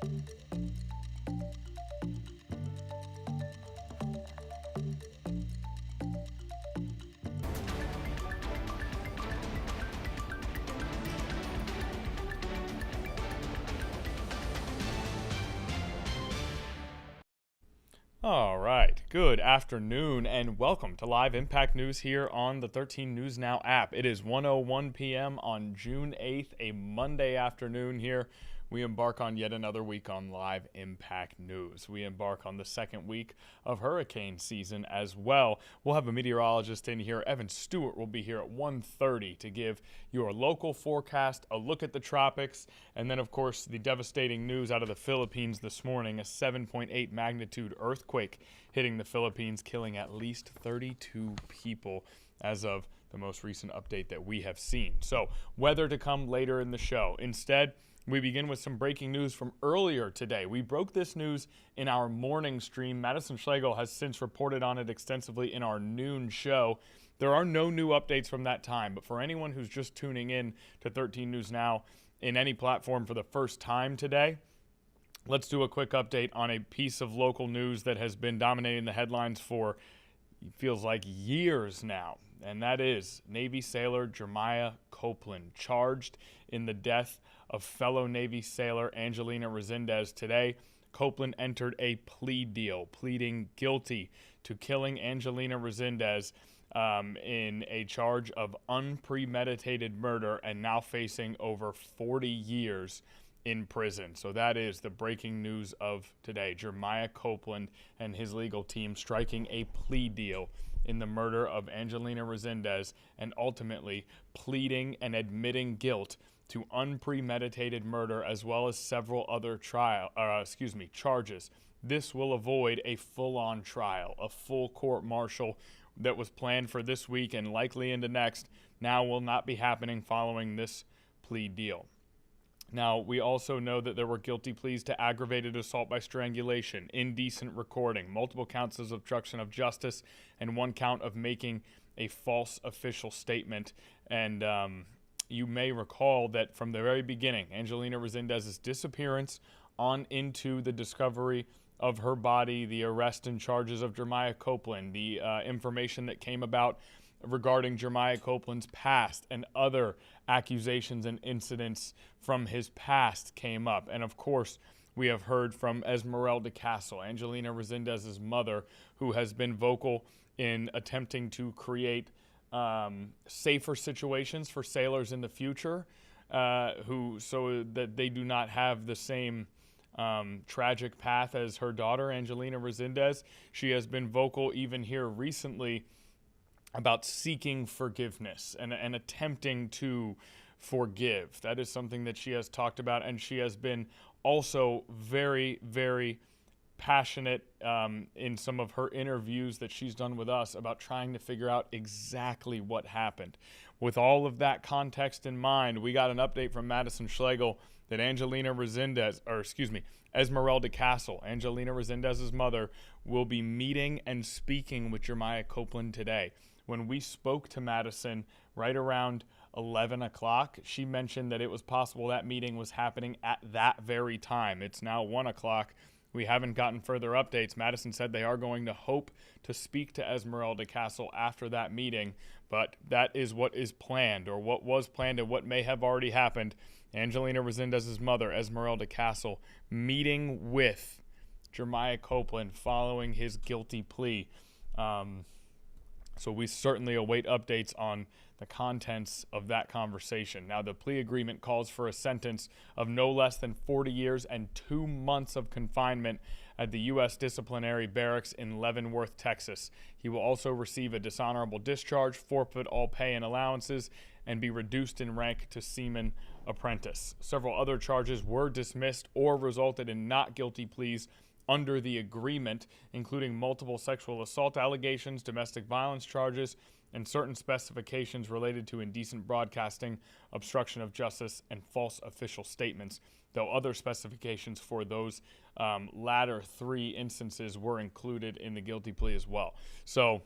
All right, good afternoon and welcome to Live Impact News here on the 13 News Now app. It is 1:01 p.m. on June 8th, a Monday afternoon here. We embark on yet another week on Live Impact News. We embark on the second week of hurricane season as well. We'll have a meteorologist in here. Evan Stewart will be here at 1:30 to give your local forecast, a look at the tropics, and then, of course, the devastating news out of the Philippines this morning, a 7.8 magnitude earthquake hitting the Philippines, killing at least 32 people as of the most recent update that we have seen. So, weather to come later in the show. Instead, we begin with some breaking news from earlier today. We broke this news in our morning stream. Madison Schlegel has since reported on it extensively in our noon show. There are no new updates from that time, but for anyone who's just tuning in to 13 News Now in any platform for the first time today, let's do a quick update on a piece of local news that has been dominating the headlines for, it feels like, years now. And that is Navy sailor Jeremiah Copeland, charged in the death of fellow Navy sailor Angelina Resendez today. Copeland entered a plea deal, pleading guilty to killing Angelina Resendez in a charge of unpremeditated murder, and now facing over 40 years in prison. So that is the breaking news of today. Jeremiah Copeland and his legal team striking a plea deal in the murder of Angelina Resendez and ultimately pleading and admitting guilt to unpremeditated murder as well as several other charges. This will avoid a full-on trial, a full court-martial that was planned for this week and likely into next. Now will not be happening following this plea deal. Now, we also know that there were guilty pleas to aggravated assault by strangulation, indecent recording, multiple counts of obstruction of justice, and one count of making a false official statement. And you may recall that from the very beginning, Angelina Resendez's disappearance on into the discovery of her body, the arrest and charges of Jeremiah Copeland, the information that came about regarding Jeremiah Copeland's past and other accusations and incidents from his past came up. And of course, we have heard from Esmeralda Castle, Angelina Resendez's mother, who has been vocal in attempting to create safer situations for sailors in the future, so that they do not have the same tragic path as her daughter, Angelina Resendez. She has been vocal even here recently about seeking forgiveness and attempting to forgive. That is something that she has talked about, and she has been also very, very passionate in some of her interviews that she's done with us about trying to figure out exactly what happened. With all of that context in mind, we got an update from Madison Schlegel that Esmeralda Castle, Angelina Resendez's mother, will be meeting and speaking with Jeremiah Copeland today. When we spoke to Madison right around 11 o'clock, she mentioned that it was possible that meeting was happening at that very time. It's now 1 o'clock. We haven't gotten further updates. Madison said they are going to hope to speak to Esmeralda Castle after that meeting, but that is what is planned, or what was planned and what may have already happened. Angelina Resendez's mother, Esmeralda Castle, meeting with Jeremiah Copeland following his guilty plea. So we certainly await updates on the contents of that conversation. Now, the plea agreement calls for a sentence of no less than 40 years and 2 months of confinement at the U.S. disciplinary barracks in Leavenworth, Texas. He will also receive a dishonorable discharge, forfeit all pay and allowances, and be reduced in rank to seaman apprentice. Several other charges were dismissed or resulted in not guilty pleas under the agreement, including multiple sexual assault allegations, domestic violence charges, and certain specifications related to indecent broadcasting, obstruction of justice, and false official statements, though other specifications for those latter three instances were included in the guilty plea as well. So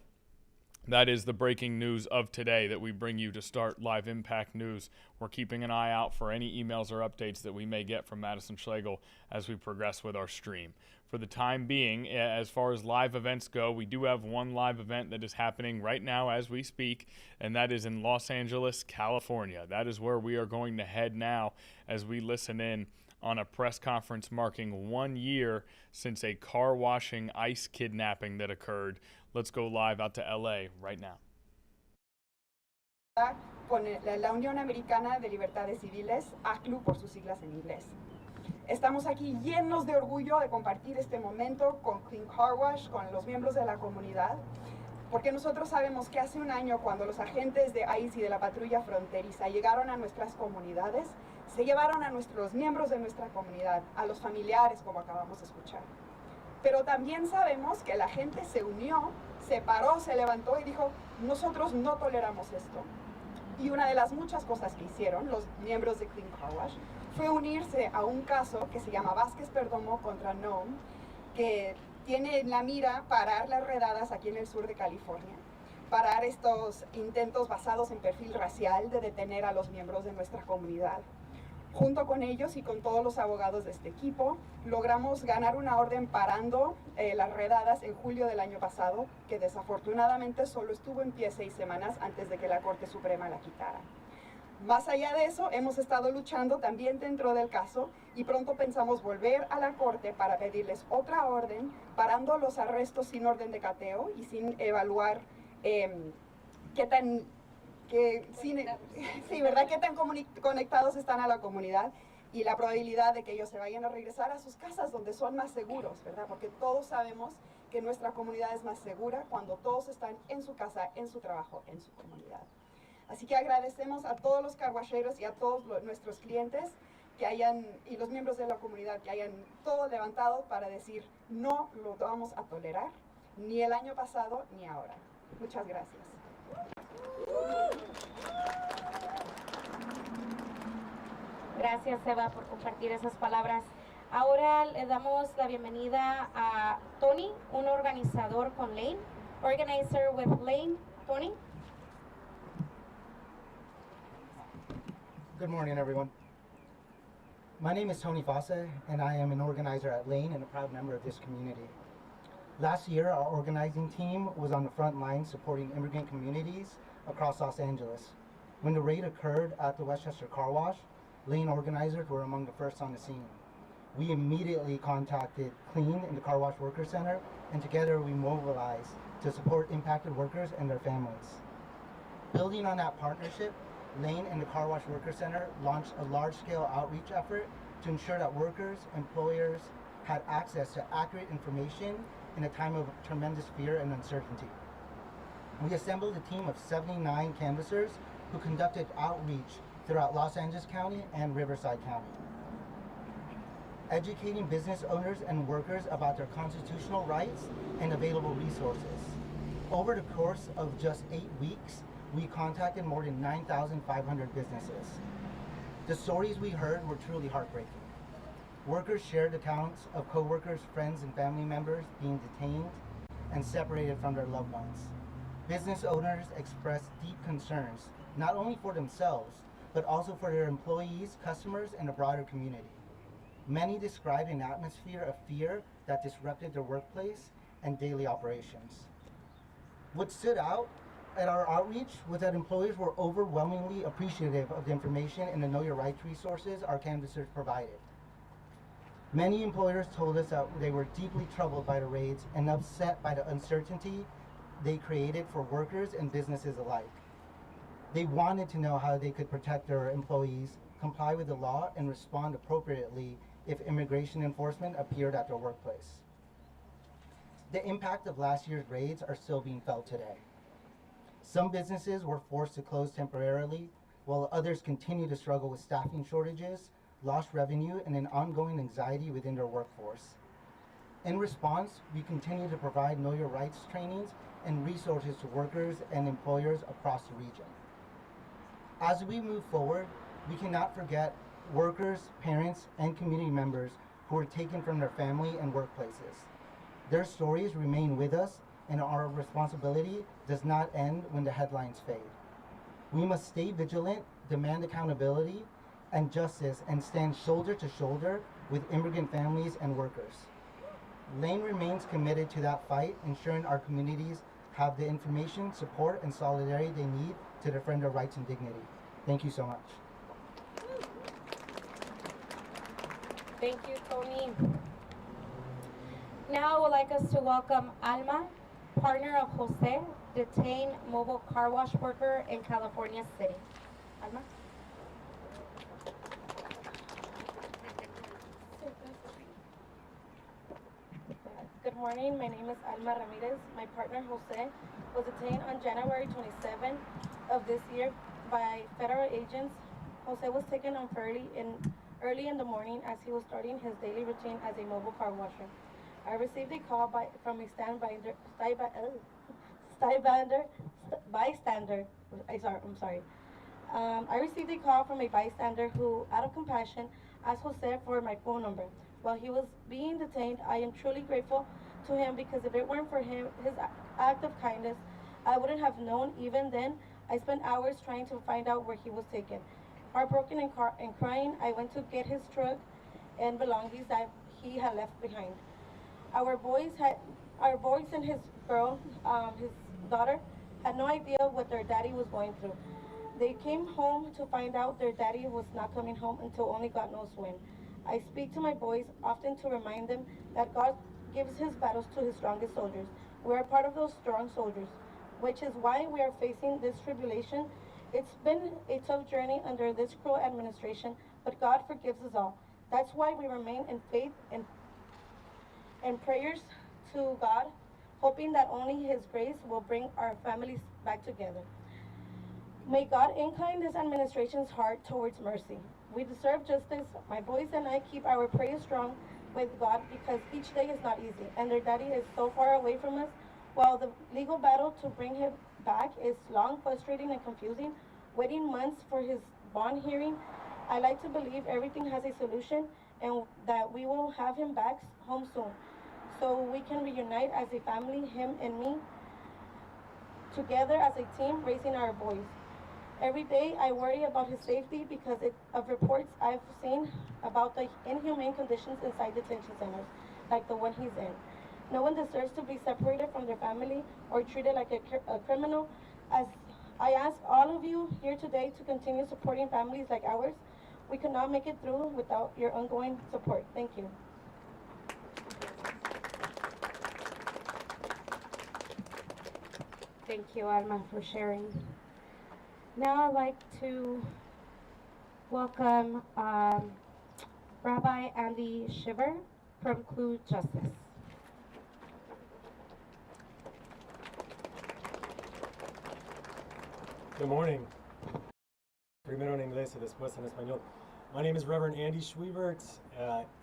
That is the breaking news of today that we bring you to start Live Impact News. We're keeping an eye out for any emails or updates that we may get from Madison Schlegel as we progress with our stream. For the time being, as far as live events go, we do have one live event that is happening right now as we speak, and that is in Los Angeles, California. That is where we are going to head now as we listen in on a press conference marking 1 year since a car washing ICE kidnapping that occurred. Let's go live out to LA right now. Con la Unión Americana de Libertades Civiles, ACLU por sus siglas en inglés. Estamos aquí llenos de orgullo de compartir este momento con Clean Car Wash, con los miembros de la comunidad, porque nosotros sabemos que hace un año, cuando los agentes de ICE y de la patrulla fronteriza llegaron a nuestras comunidades, se llevaron a nuestros miembros de nuestra comunidad, a los familiares, como acabamos de escuchar. Pero también sabemos que la gente se unió, se paró, se levantó y dijo, nosotros no toleramos esto. Y una de las muchas cosas que hicieron los miembros de Clean Car Wash fue unirse a un caso que se llama Vázquez Perdomo contra Nome, que tiene en la mira parar las redadas aquí en el sur de California, parar estos intentos basados en perfil racial de detener a los miembros de nuestra comunidad. Junto con ellos y con todos los abogados de este equipo, logramos ganar una orden parando las redadas en julio del año pasado, que desafortunadamente solo estuvo en pie 6 semanas antes de que la Corte Suprema la quitara. Más allá de eso, hemos estado luchando también dentro del caso y pronto pensamos volver a la Corte para pedirles otra orden, parando los arrestos sin orden de cateo y sin evaluar qué tan conectados están a la comunidad y la probabilidad de que ellos se vayan a regresar a sus casas donde son más seguros, ¿verdad? Porque todos sabemos que nuestra comunidad es más segura cuando todos están en su casa, en su trabajo, en su comunidad. Así que agradecemos a todos los carwacheros y a todos nuestros clientes y los miembros de la comunidad que hayan todo levantado para decir no lo vamos a tolerar, ni el año pasado ni ahora. Muchas gracias. Gracias, Eva, por compartir esas palabras. Ahora le damos la bienvenida a Tony, un organizador con Lane. Organizer with Lane. Tony. Good morning, everyone. My name is Tony Fosse, and I am an organizer at Lane and a proud member of this community. Last year, our organizing team was on the front line supporting immigrant communities across Los Angeles. When the raid occurred at the Westchester Car Wash, Lane organizers were among the first on the scene. We immediately contacted Clean and the Car Wash Worker Center, and together we mobilized to support impacted workers and their families. Building on that partnership, Lane and the Car Wash Worker Center launched a large-scale outreach effort to ensure that workers, employers had access to accurate information in a time of tremendous fear and uncertainty. We assembled a team of 79 canvassers who conducted outreach throughout Los Angeles County and Riverside County, educating business owners and workers about their constitutional rights and available resources. Over the course of just 8 weeks, we contacted more than 9,500 businesses. The stories we heard were truly heartbreaking. Workers shared accounts of co-workers, friends, and family members being detained and separated from their loved ones. Business owners expressed deep concerns, not only for themselves, but also for their employees, customers, and the broader community. Many described an atmosphere of fear that disrupted their workplace and daily operations. What stood out at our outreach was that employers were overwhelmingly appreciative of the information and the Know Your Rights resources our canvassers provided. Many employers told us that they were deeply troubled by the raids and upset by the uncertainty they created for workers and businesses alike. They wanted to know how they could protect their employees, comply with the law, and respond appropriately if immigration enforcement appeared at their workplace. The impact of last year's raids are still being felt today. Some businesses were forced to close temporarily, while others continue to struggle with staffing shortages, lost revenue, and an ongoing anxiety within their workforce. In response, we continue to provide Know Your Rights trainings and resources to workers and employers across the region. As we move forward, we cannot forget workers, parents, and community members who were taken from their family and workplaces. Their stories remain with us and our responsibility does not end when the headlines fade. We must stay vigilant, demand accountability and justice, and stand shoulder to shoulder with immigrant families and workers. Lane remains committed to that fight, ensuring our communities have the information, support, and solidarity they need to defend their rights and dignity. Thank you so much. Thank you, Tony. Now I would like us to welcome Alma, partner of Jose, detained mobile car wash worker in California City. Alma? Good morning, my name is Alma Ramirez. My partner Jose was detained on January 27 of this year by federal agents. Jose was taken on early in the morning as he was starting his daily routine as a mobile car washer. I received a call from a bystander. I received a call from a bystander who, out of compassion, asked Jose for my phone number. While he was being detained, I am truly grateful to him because if it weren't for his act of kindness, I wouldn't have known. Even then, I spent hours trying to find out where he was taken. Heartbroken and crying, I went to get his truck and belongings that he had left behind. Our boys and his daughter, had no idea what their daddy was going through. They came home to find out their daddy was not coming home until only God knows when. I speak to my boys often to remind them that God gives his battles to his strongest soldiers. We are part of those strong soldiers, which is why we are facing this tribulation. It's been a tough journey under this cruel administration, but God forgives us all. That's why we remain in faith and prayers to God, hoping that only his grace will bring our families back together. May God incline this administration's heart towards mercy. We deserve justice. My boys and I keep our prayers strong with God because each day is not easy and their daddy is so far away from us. While the legal battle to bring him back is long, frustrating, and confusing, waiting months for his bond hearing, I like to believe everything has a solution and that we will have him back home soon so we can reunite as a family, him and me, together as a team raising our boys. Every day I worry about his safety because of reports I've seen about the inhumane conditions inside detention centers, like the one he's in. No one deserves to be separated from their family or treated like a criminal. As I ask all of you here today to continue supporting families like ours, we could not make it through without your ongoing support. Thank you. Thank you, Alma, for sharing. Now I'd like to welcome Rabbi Andy Shiver from Clue Justice. Good morning. Primero en inglés y después en español. My name is Reverend Andy Schwiebert,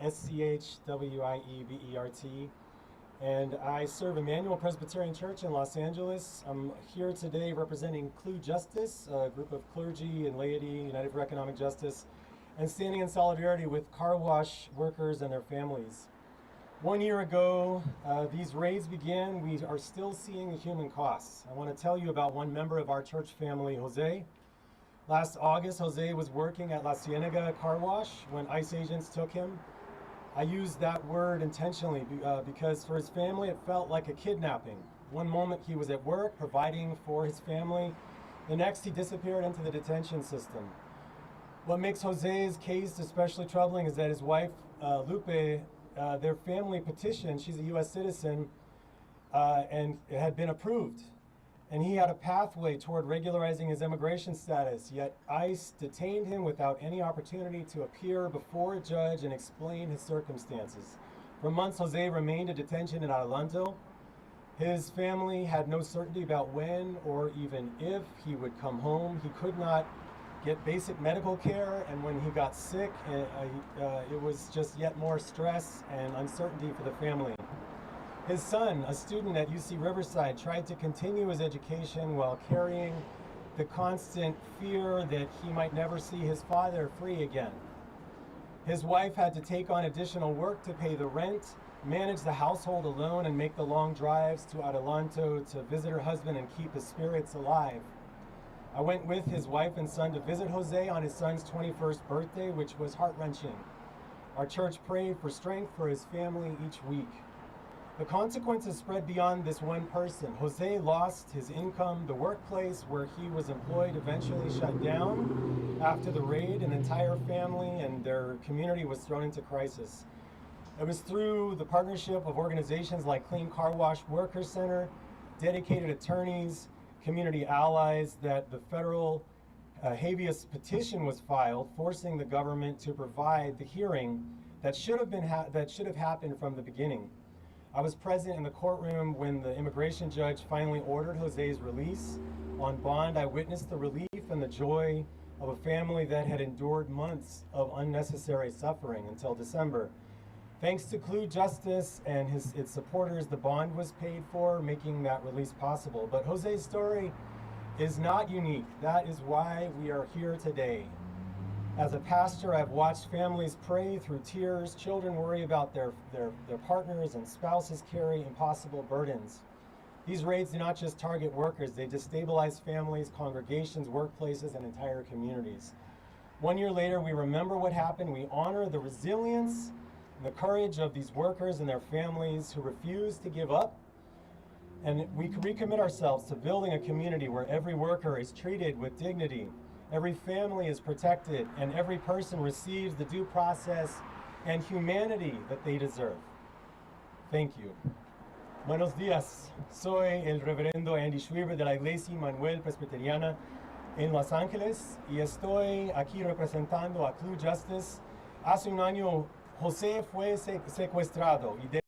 Schwiebert, and I serve Emmanuel Presbyterian Church in Los Angeles. I'm here today representing Clue Justice, a group of clergy and laity united for economic justice, and standing in solidarity with car wash workers and their families. 1 year ago, these raids began. We are still seeing the human costs. I want to tell you about one member of our church family, Jose. Last August, Jose was working at La Cienega Car Wash when ICE agents took him. I use that word intentionally because for his family it felt like a kidnapping. One moment he was at work providing for his family, the next he disappeared into the detention system. What makes Jose's case especially troubling is that his wife, Lupe, their family petition, she's a US citizen, and it had been approved. And he had a pathway toward regularizing his immigration status, yet ICE detained him without any opportunity to appear before a judge and explain his circumstances. For months, Jose remained in detention in Adelanto. His family had no certainty about when or even if he would come home. He could not get basic medical care, and when he got sick, it was just yet more stress and uncertainty for the family. His son, a student at UC Riverside, tried to continue his education while carrying the constant fear that he might never see his father free again. His wife had to take on additional work to pay the rent, manage the household alone and make the long drives to Adelanto to visit her husband and keep his spirits alive. I went with his wife and son to visit Jose on his son's 21st birthday, which was heart-wrenching. Our church prayed for strength for his family each week. The consequences spread beyond this one person. Jose lost his income. The workplace where he was employed eventually shut down. After the raid, an entire family and their community was thrown into crisis. It was through the partnership of organizations like Clean Car Wash Workers Center, dedicated attorneys, community allies, that the federal habeas petition was filed, forcing the government to provide the hearing that should have happened from the beginning. I was present in the courtroom when the immigration judge finally ordered Jose's release. On bond, I witnessed the relief and the joy of a family that had endured months of unnecessary suffering until December. Thanks to Clue Justice and its supporters, the bond was paid for, making that release possible. But Jose's story is not unique. That is why we are here today. As a pastor, I've watched families pray through tears, children worry about their partners, and spouses carry impossible burdens. These raids do not just target workers, they destabilize families, congregations, workplaces, and entire communities. 1 year later, we remember what happened, we honor the resilience and the courage of these workers and their families who refuse to give up, and we recommit ourselves to building a community where every worker is treated with dignity, every family is protected, and every person receives the due process and humanity that they deserve. Thank you. Buenos días. Soy el reverendo Andy Schweber de la Iglesia Manuel Presbiteriana en Los Ángeles y estoy aquí representando a Clue Justice. Hace un año, José fue secuestrado y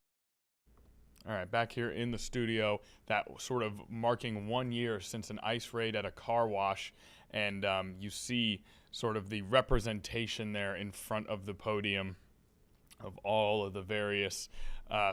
All right, back here in the studio, that sort of marking 1 year since an ICE raid at a car wash, and you see sort of the representation there in front of the podium of all of the various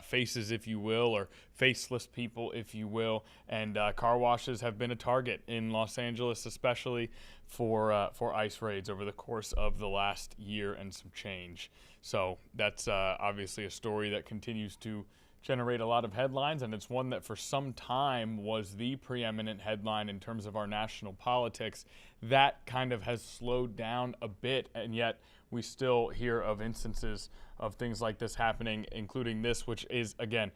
faces, if you will, or faceless people, if you will, and car washes have been a target in Los Angeles, especially for ICE raids over the course of the last year and some change. So that's obviously a story that continues to generate a lot of headlines, and it's one that for some time was the preeminent headline in terms of our national politics. That kind of has slowed down a bit, and yet we still hear of instances of things like this happening, including this, which is, again,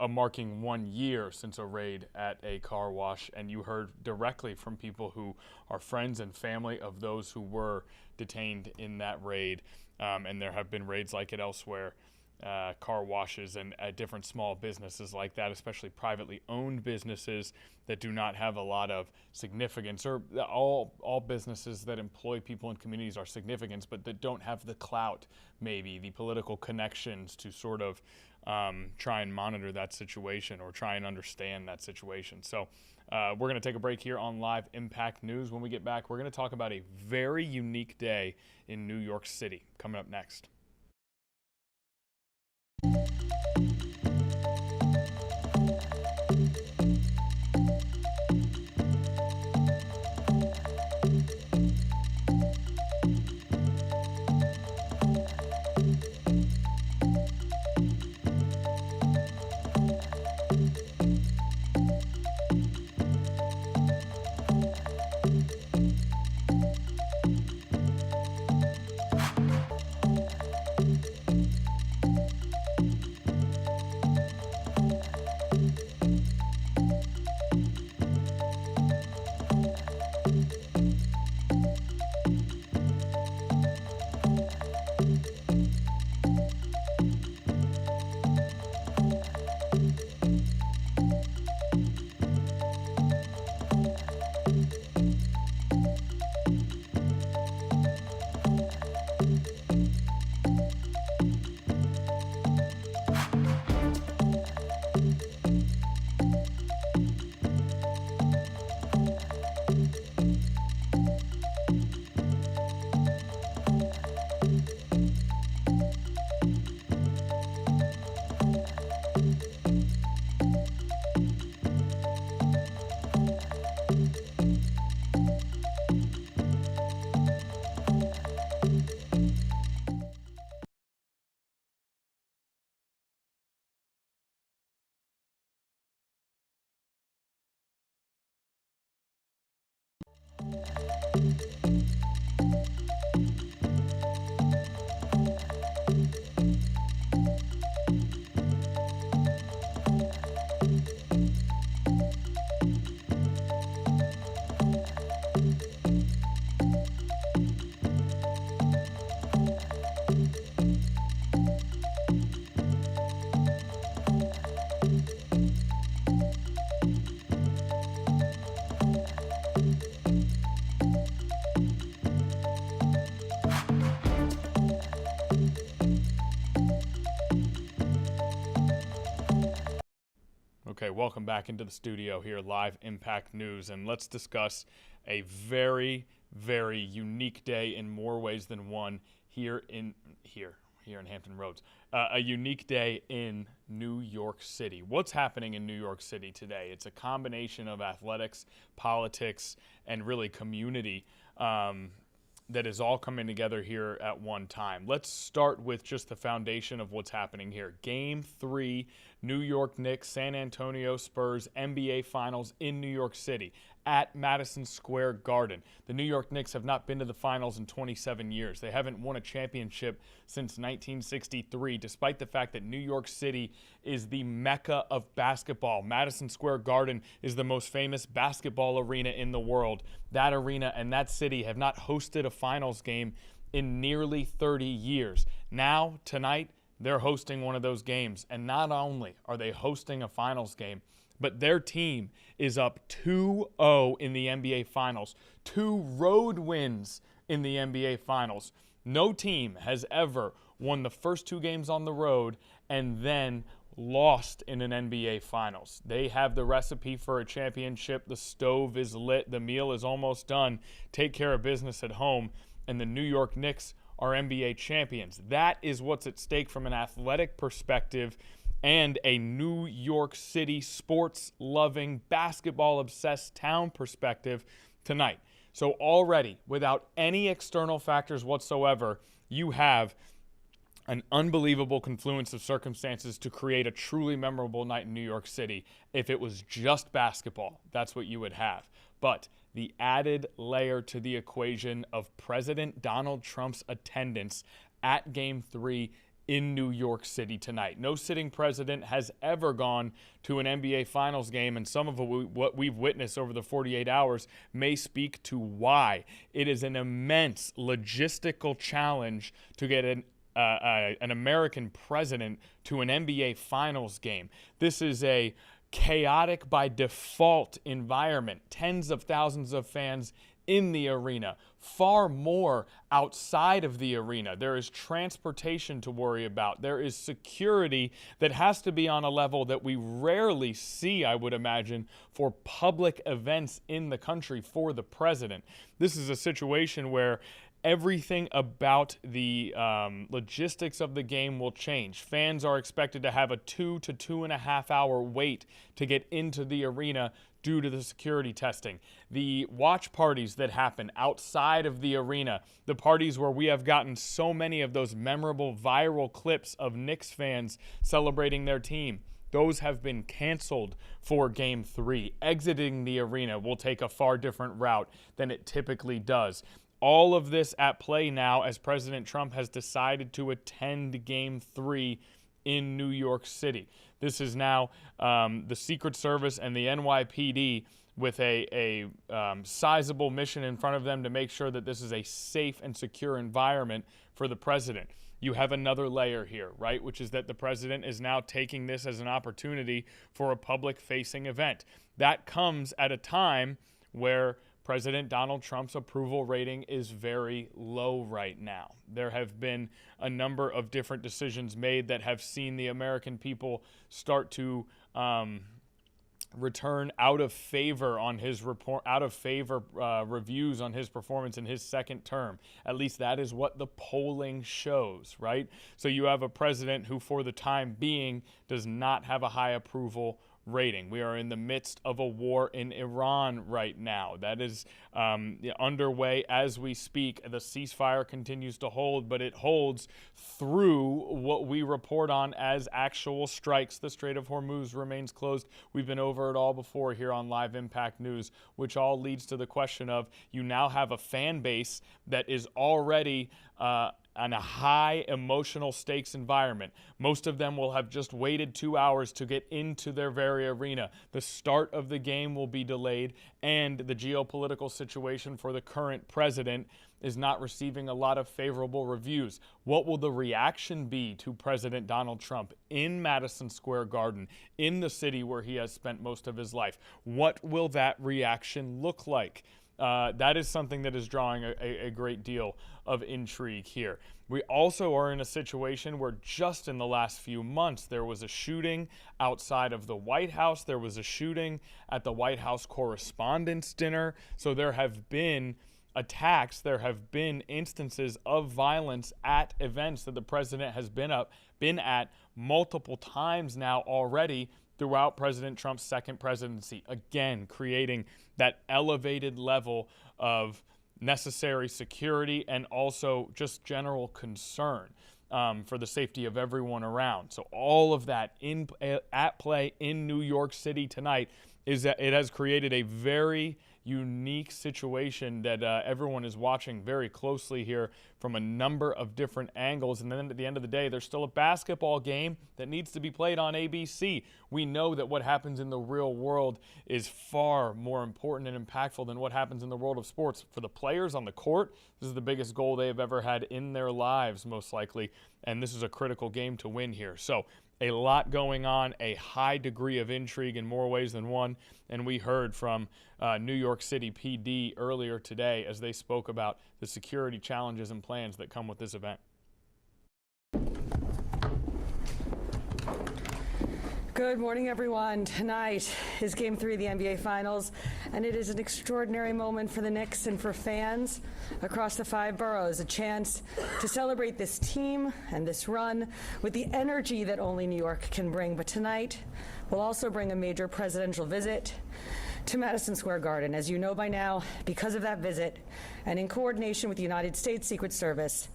marking 1 year since a raid at a car wash. And you heard directly from people who are friends and family of those who were detained in that raid, and there have been raids like it elsewhere. Car washes and different small businesses like that, especially privately owned businesses that do not have a lot of significance, or all businesses that employ people in communities are significant, but that don't have the clout, maybe the political connections to sort of try and monitor that situation or try and understand that situation. So we're going to take a break here on Live Impact News. When we get back, we're going to talk about a very unique day in New York City coming up next. Okay, welcome back into the studio here, Live Impact News, and let's discuss a very, very unique day in more ways than one here in Hampton Roads. A unique day in New York City. What's happening in New York City today? It's a combination of athletics, politics, and really community that is all coming together here at one time. Let's start with just the foundation of what's happening here. Game 3, New York Knicks, San Antonio Spurs, NBA Finals in New York City at Madison Square Garden. The New York Knicks have not been to the finals in 27 years. They haven't won a championship since 1963, despite the fact that New York City is the mecca of basketball. Madison Square Garden is the most famous basketball arena in the world. That arena and that city have not hosted a finals game in nearly 30 years. Now, tonight, they're hosting one of those games. And not only are they hosting a finals game, but their team is up 2-0 in the NBA Finals. 2 road wins in the NBA Finals. No team has ever won the first 2 games on the road and then lost in an NBA Finals. They have the recipe for a championship. The stove is lit. The meal is almost done. Take care of business at home. And the New York Knicks are NBA champions. That is what's at stake from an athletic perspective and a New York City sports-loving, basketball-obsessed town perspective tonight. So already, without any external factors whatsoever, you have an unbelievable confluence of circumstances to create a truly memorable night in New York City. If it was just basketball, that's what you would have. But the added layer to the equation of President Donald Trump's attendance at Game 3 in New York City tonight. No sitting president has ever gone to an NBA Finals game, and some of what we've witnessed over the 48 hours may speak to why. It is an immense logistical challenge to get an American president to an NBA Finals game. This is a chaotic by default environment. Tens of thousands of fans in the arena, far more outside of the arena. There is transportation to worry about. There is security that has to be on a level that we rarely see, I would imagine, for public events in the country for the president. This is a situation where everything about the logistics of the game will change. Fans are expected to have a 2 to 2.5 hour wait to get into the arena due to the security testing. The watch parties that happen outside of the arena, the parties where we have gotten so many of those memorable viral clips of Knicks fans celebrating their team, those have been canceled for Game 3. Exiting the arena will take a far different route than it typically does. All of this at play now as President Trump has decided to attend Game 3 in New York City. This is now the Secret Service and the NYPD with a sizable mission in front of them to make sure that this is a safe and secure environment for the president. You have another layer here, right, which is that the president is now taking this as an opportunity for a public-facing event. That comes at a time where President Donald Trump's approval rating is very low right now. There have been a number of different decisions made that have seen the American people start to return out of favor on his reviews on his performance in his second term. At least that is what the polling shows, right? So you have a president who, for the time being, does not have a high approval rating. We are in the midst of a war in Iran right now. That is underway as we speak. The ceasefire continues to hold, but it holds through what we report on as actual strikes. The Strait of Hormuz remains closed. We've been over it all before here on Live Impact News, which all leads to the question of you now have a fan base that is already on a high emotional stakes environment. Most of them will have just waited 2 hours to get into their very arena. The start of the game will be delayed, and the geopolitical situation for the current president is not receiving a lot of favorable reviews. What will the reaction be to President Donald Trump in Madison Square Garden, in the city where he has spent most of his life? What will that reaction look like? that is something that is drawing a great deal of intrigue here. We also are in a situation where just in the last few months, there was a shooting outside of the White House. There was a shooting at the White House Correspondents' Dinner. So there have been attacks. There have been instances of violence at events that the president has been at multiple times now already throughout President Trump's second presidency. Again, creating that elevated level of necessary security and also just general concern for the safety of everyone around. So all of that at play in New York City tonight is that it has created a very unique situation that everyone is watching very closely here from a number of different angles. And then at the end of the day, there's still a basketball game that needs to be played on ABC. We know that what happens in the real world is far more important and impactful than what happens in the world of sports. For the players on the court, this is the biggest goal they have ever had in their lives, most likely. And this is a critical game to win here. So a lot going on, a high degree of intrigue in more ways than one. And we heard from New York City PD earlier today as they spoke about the security challenges and plans that come with this event. Good morning, everyone. Tonight is Game 3 of the NBA Finals, and it is an extraordinary moment for the Knicks and for fans across the 5 boroughs, a chance to celebrate this team and this run with the energy that only New York can bring. But tonight will also bring a major presidential visit to Madison Square Garden. As you know by now, because of that visit, and in coordination with the United States Secret Service,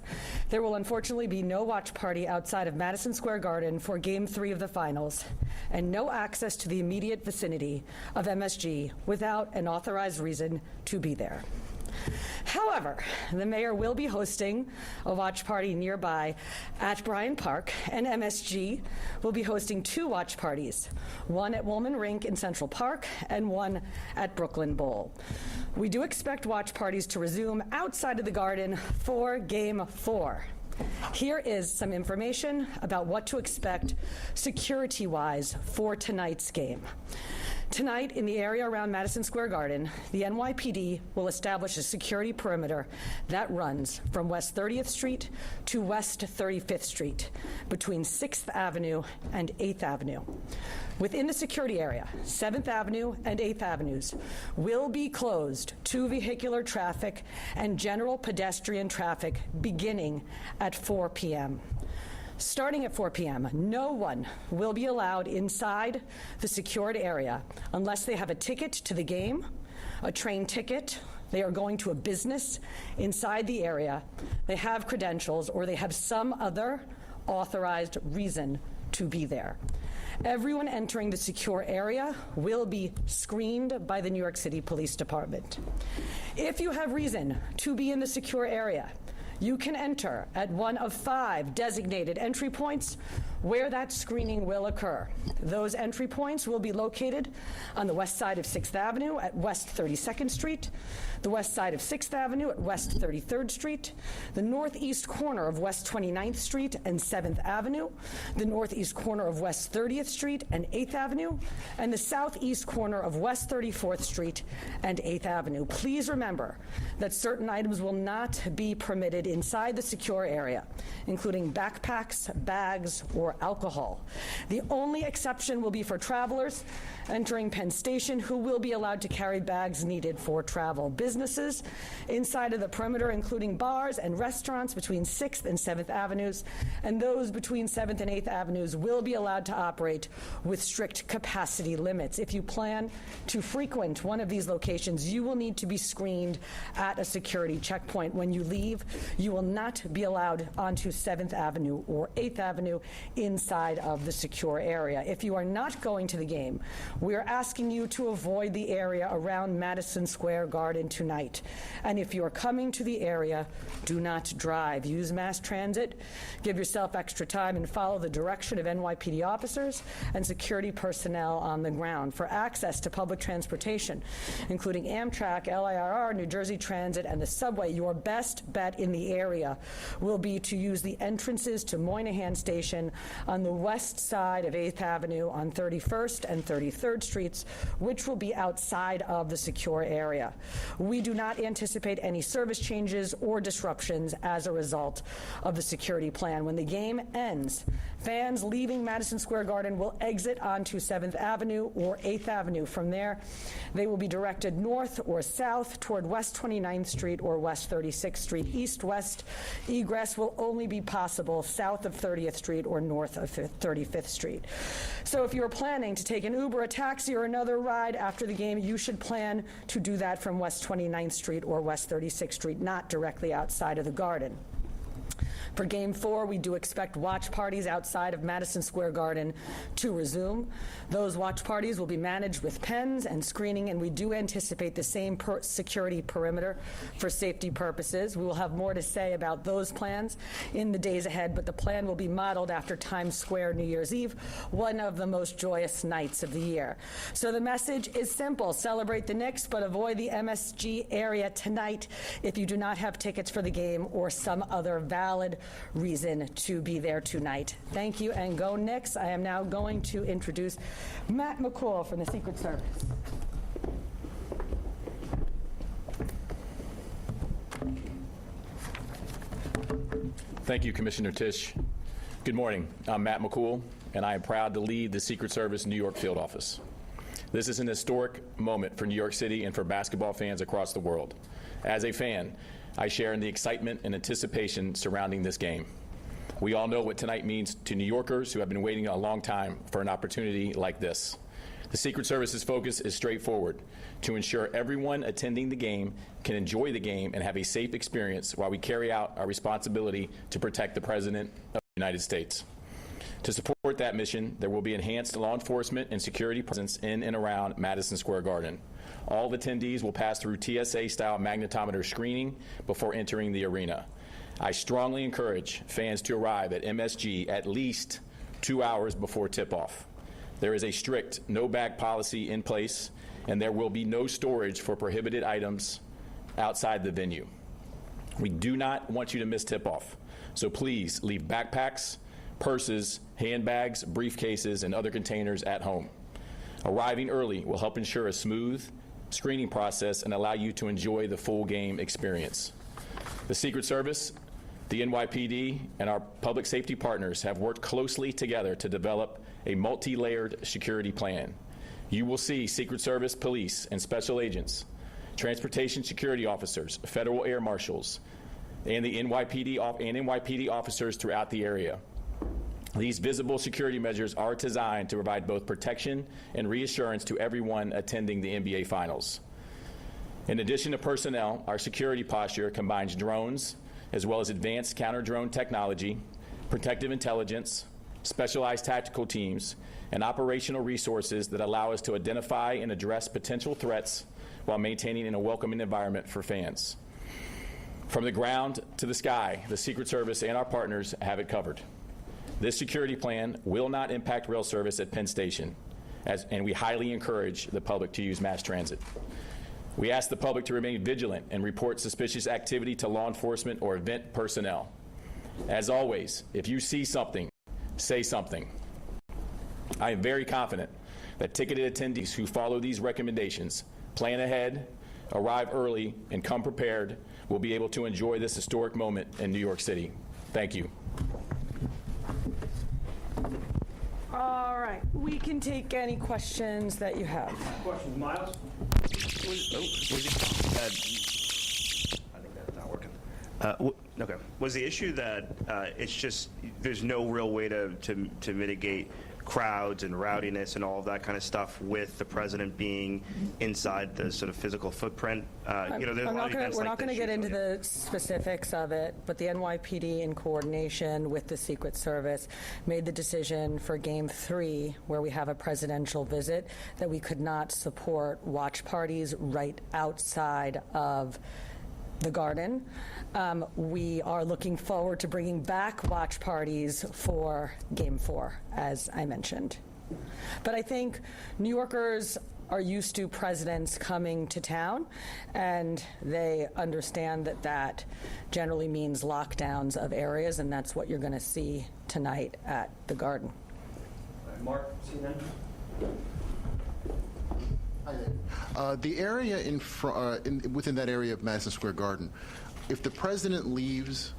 there will unfortunately be no watch party outside of Madison Square Garden for Game 3 of the Finals, and no access to the immediate vicinity of MSG without an authorized reason to be there. However, the mayor will be hosting a watch party nearby at Bryant Park, and MSG will be hosting 2 watch parties, one at Woolman Rink in Central Park and one at Brooklyn Bowl. We do expect watch parties to resume outside of the Garden for Game 4. Here is some information about what to expect security-wise for tonight's game. Tonight, in the area around Madison Square Garden, the NYPD will establish a security perimeter that runs from West 30th Street to West 35th Street, between 6th Avenue and 8th Avenue. Within the security area, 7th Avenue and 8th Avenues will be closed to vehicular traffic and general pedestrian traffic beginning at 4 p.m. Starting at 4 p.m., no one will be allowed inside the secured area unless they have a ticket to the game, a train ticket, they are going to a business inside the area, they have credentials, or they have some other authorized reason to be there. Everyone entering the secure area will be screened by the New York City Police Department. If you have reason to be in the secure area, you can enter at one of 5 designated entry points where that screening will occur. Those entry points will be located on the west side of 6th Avenue at West 32nd Street, the west side of 6th Avenue at West 33rd Street, the northeast corner of West 29th Street and 7th Avenue, the northeast corner of West 30th Street and 8th Avenue, and the southeast corner of West 34th Street and 8th Avenue. Please remember that certain items will not be permitted inside the secure area, including backpacks, bags, or alcohol. The only exception will be for travelers entering Penn Station who will be allowed to carry bags needed for travel. Businesses inside of the perimeter, including bars and restaurants between 6th and 7th Avenues, and those between 7th and 8th Avenues will be allowed to operate with strict capacity limits. If you plan to frequent one of these locations, you will need to be screened at a security checkpoint. When you leave, you will not be allowed onto 7th Avenue or 8th Avenue inside of the secure area. If you are not going to the game, we are asking you to avoid the area around Madison Square Garden tonight. And if you are coming to the area, do not drive. Use mass transit, give yourself extra time, and follow the direction of NYPD officers and security personnel on the ground. For access to public transportation, including Amtrak, LIRR, New Jersey Transit, and the subway, your best bet in the the area will be to use the entrances to Moynihan Station on the west side of 8th Avenue on 31st and 33rd Streets, which will be outside of the secure area. We do not anticipate any service changes or disruptions as a result of the security plan. When the game ends, fans leaving Madison Square Garden will exit onto 7th Avenue or 8th Avenue. From there, they will be directed north or south toward West 29th Street or West 36th Street. East-west egress will only be possible south of 30th Street or north of 35th Street. So if you're planning to take an Uber, a taxi, or another ride after the game, you should plan to do that from West 29th Street or West 36th Street, not directly outside of the Garden. For Game 4, we do expect watch parties outside of Madison Square Garden to resume. Those watch parties will be managed with pens and screening, and we do anticipate the same security perimeter for safety purposes. We will have more to say about those plans in the days ahead, but the plan will be modeled after Times Square New Year's Eve, one of the most joyous nights of the year. So the message is simple: celebrate the Knicks, but avoid the MSG area tonight if you do not have tickets for the game or some other valid reason to be there tonight. Thank you, and go Knicks. I am now going to introduce Matt McCool from the Secret Service. Thank you, Commissioner Tisch. Good morning. I'm Matt McCool, and I am proud to lead the Secret Service New York Field Office. This is an historic moment for New York City and for basketball fans across the world. As a fan, I share in the excitement and anticipation surrounding this game. We all know what tonight means to New Yorkers who have been waiting a long time for an opportunity like this. The Secret Service's focus is straightforward: to ensure everyone attending the game can enjoy the game and have a safe experience while we carry out our responsibility to protect the President of the United States. To support that mission, there will be enhanced law enforcement and security presence in and around Madison Square Garden. All attendees will pass through TSA-style magnetometer screening before entering the arena. I strongly encourage fans to arrive at MSG at least 2 hours before tip-off. There is a strict no-bag policy in place, and there will be no storage for prohibited items outside the venue. We do not want you to miss tip-off, so please leave backpacks, purses, handbags, briefcases, and other containers at home. Arriving early will help ensure a smooth screening process and allow you to enjoy the full game experience. The Secret Service, the NYPD, and our public safety partners have worked closely together to develop a multi-layered security plan. You will see Secret Service police and special agents, transportation security officers, federal air marshals, and the NYPD officers throughout the area. These visible security measures are designed to provide both protection and reassurance to everyone attending the NBA Finals. In addition to personnel, our security posture combines drones, as well as advanced counter-drone technology, protective intelligence, specialized tactical teams, and operational resources that allow us to identify and address potential threats while maintaining a welcoming environment for fans. From the ground to the sky, the Secret Service and our partners have it covered. This security plan will not impact rail service at Penn Station, and we highly encourage the public to use mass transit. We ask the public to remain vigilant and report suspicious activity to law enforcement or event personnel. As always, if you see something, say something. I am very confident that ticketed attendees who follow these recommendations, plan ahead, arrive early, and come prepared will be able to enjoy this historic moment in New York City. Thank you. All right, we can take any questions that you have. Questions, Miles? I think that's not working. Okay. Was the issue that it's just there's no real way to mitigate crowds and rowdiness and all of that kind of stuff with the president being inside the sort of physical footprint? There's a lot of events We're like not going to get into the specifics of it, but the NYPD, in coordination with the Secret Service, made the decision for Game 3, where we have a presidential visit, that we could not support watch parties right outside of the Garden. We are looking forward to bringing back watch parties for Game 4, as I mentioned. But I think New Yorkers are used to presidents coming to town, and they understand that that generally means lockdowns of areas, and that's what you're going to see tonight at the Garden. Mark, CNN. Hi there. The area within that area of Madison Square Garden, if the president leaves,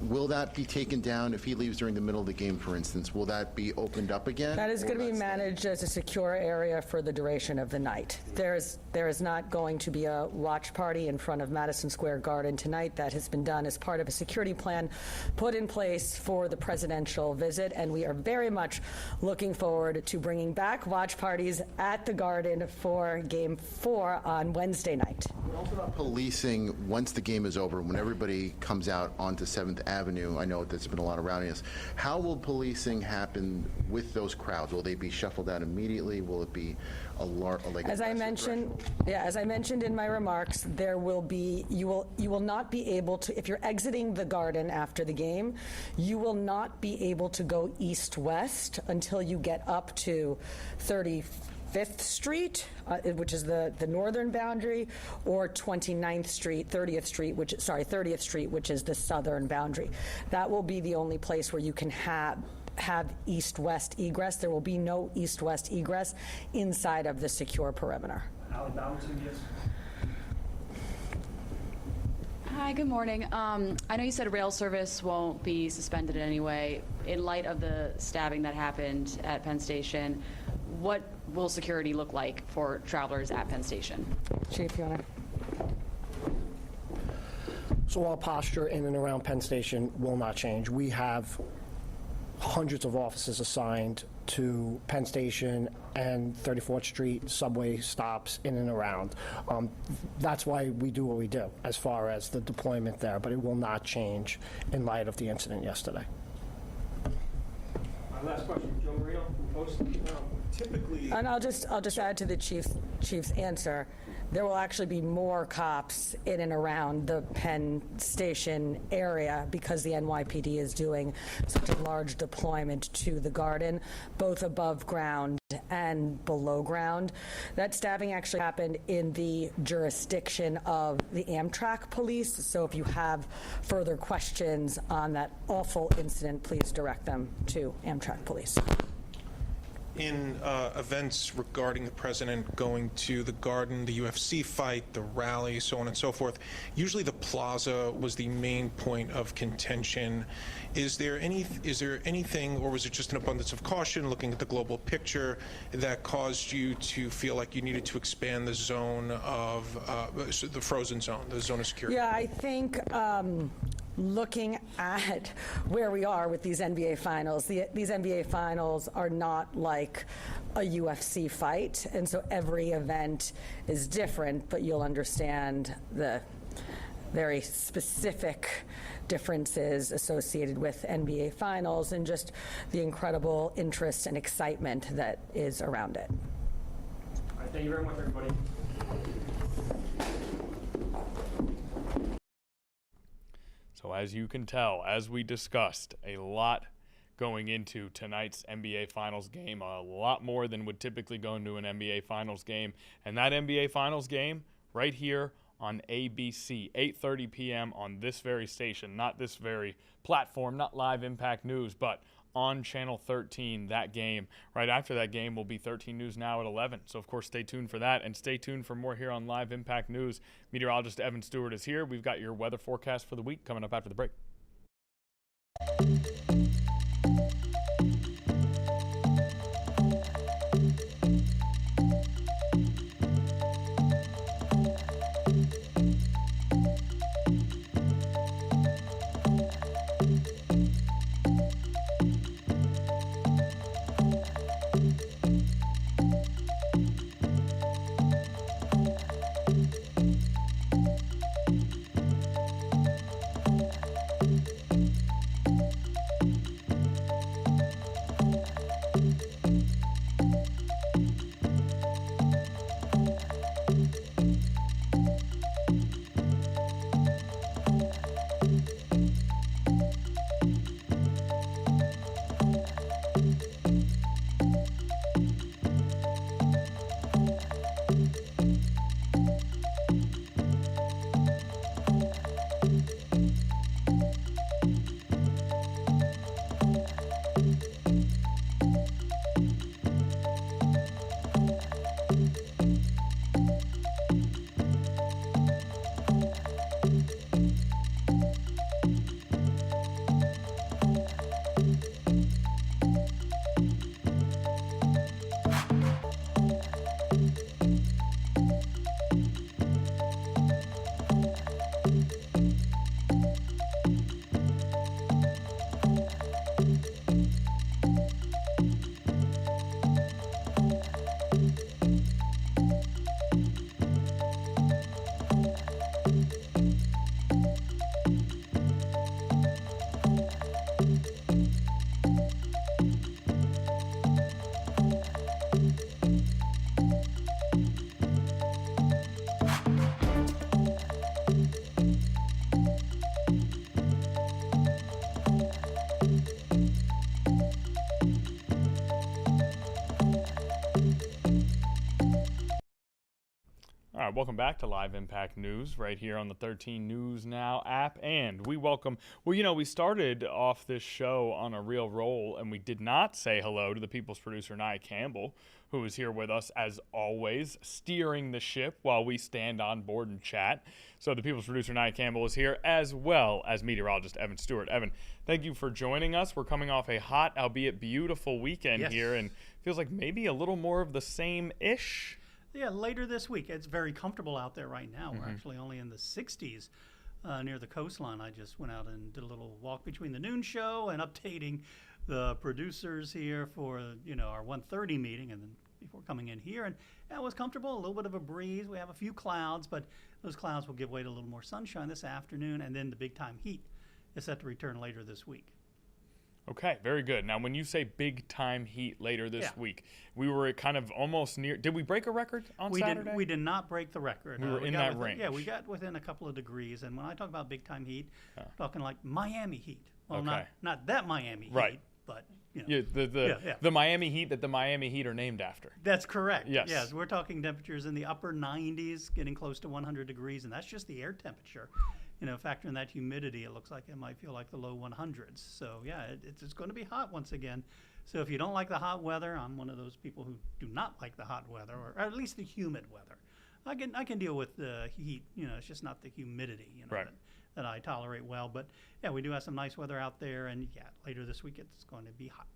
will that be taken down? If he leaves during the middle of the game, for instance, will that be opened up again? That is going to be managed as a secure area for the duration of the night. There is not going to be a watch party in front of Madison Square Garden tonight. That has been done as part of a security plan put in place for the presidential visit, and we are very much looking forward to bringing back watch parties at the Garden for Game 4 on Wednesday night. Also about policing once the game is over, when everybody comes out onto 7th Avenue. I know there's been a lot of rowdiness. How will policing happen with those crowds? Will they be shuffled out immediately? Will it be as I mentioned in my remarks, there will be you will not be able to, if you're exiting the Garden after the game, you will not be able to go east-west until you get up to 35th Street, which is the northern boundary, or 29th Street, 30th Street, which is the southern boundary. That will be the only place where you can have east-west egress. There will be no east-west egress inside of the secure perimeter. Hi, good morning. I know you said rail service won't be suspended in any way. In light of the stabbing that happened at Penn Station, what will security look like for travelers at Penn Station? Chief, you want to? So our posture in and around Penn Station will not change. We have hundreds of officers assigned to Penn Station and 34th Street subway stops in and around. That's why we do what we do as far as the deployment there, but it will not change in light of the incident yesterday. Last question, Joe Marino from Post. Typically, and I'll just add to the chief's answer. There will actually be more cops in and around the Penn Station area because the NYPD is doing such a large deployment to the Garden, both above ground and below ground. That stabbing actually happened in the jurisdiction of the Amtrak police, so if you have further questions on that awful incident, please direct them to Amtrak police. In events regarding the president going to the Garden, the UFC fight, the rally, so on and so forth, usually the plaza was the main point of contention. Is there anything, or was it just an abundance of caution, looking at the global picture, that caused you to feel like you needed to expand the zone of the frozen zone, the zone of security? Yeah, I think looking at where we are with these NBA finals, these NBA finals are not like a UFC fight, and so every event is different, but you'll understand the very specific differences associated with NBA finals and just the incredible interest and excitement that is around it. All right, thank you very much, everybody. So as you can tell, as we discussed, a lot going into tonight's NBA Finals game, a lot more than would typically go into an NBA Finals game. And that NBA Finals game right here on ABC, 8:30 p.m. on this very station, not this very platform, not Live Impact News, but on Channel 13, that game. Right after that game will be 13 News Now at 11. So, of course, stay tuned for that, and stay tuned for more here on Live Impact News. Meteorologist Evan Stewart is here. We've got your weather forecast for the week coming up after the break. welcome back to Live Impact News right here on the 13 News Now app. And we welcome, we started off this show on a real roll, and we did not say hello to the People's producer, Nia Campbell, who is here with us as always, steering the ship while we stand on board and chat. So the People's producer, Nia Campbell, is here, as well as meteorologist Evan Stewart. Evan, thank you for joining us. We're coming off a hot, albeit beautiful weekend here, and feels like maybe a little more of the same-ish. Yeah, later this week. It's very comfortable out there right now. We're actually only in the 60s near the coastline. I just went out and did a little walk between the noon show and updating the producers here for, our 1:30 meeting, and then before coming in here. And it was comfortable, a little bit of a breeze. We have a few clouds, but those clouds will give way to a little more sunshine this afternoon, and then the big-time heat is set to return later this week. Okay, very good. Now, when you say big-time heat later this week, we were kind of almost near. Did we break a record on Saturday? We did not break the record. We were in that range. Yeah, we got within a couple of degrees. And when I talk about big-time heat, I'm talking like Miami heat. Well, not that Miami heat, but, the Miami Heat that the Miami Heat are named after. That's correct. Yes. We're talking temperatures in the upper 90s, getting close to 100 degrees, and that's just the air temperature. Factor in that humidity, it looks like it might feel like the low 100s. So, it's going to be hot once again. So if you don't like the hot weather, I'm one of those people who do not like the hot weather, or at least the humid weather. I can deal with the heat. It's just not the humidity, that I tolerate well. But, we do have some nice weather out there. And, later this week it's going to be hot.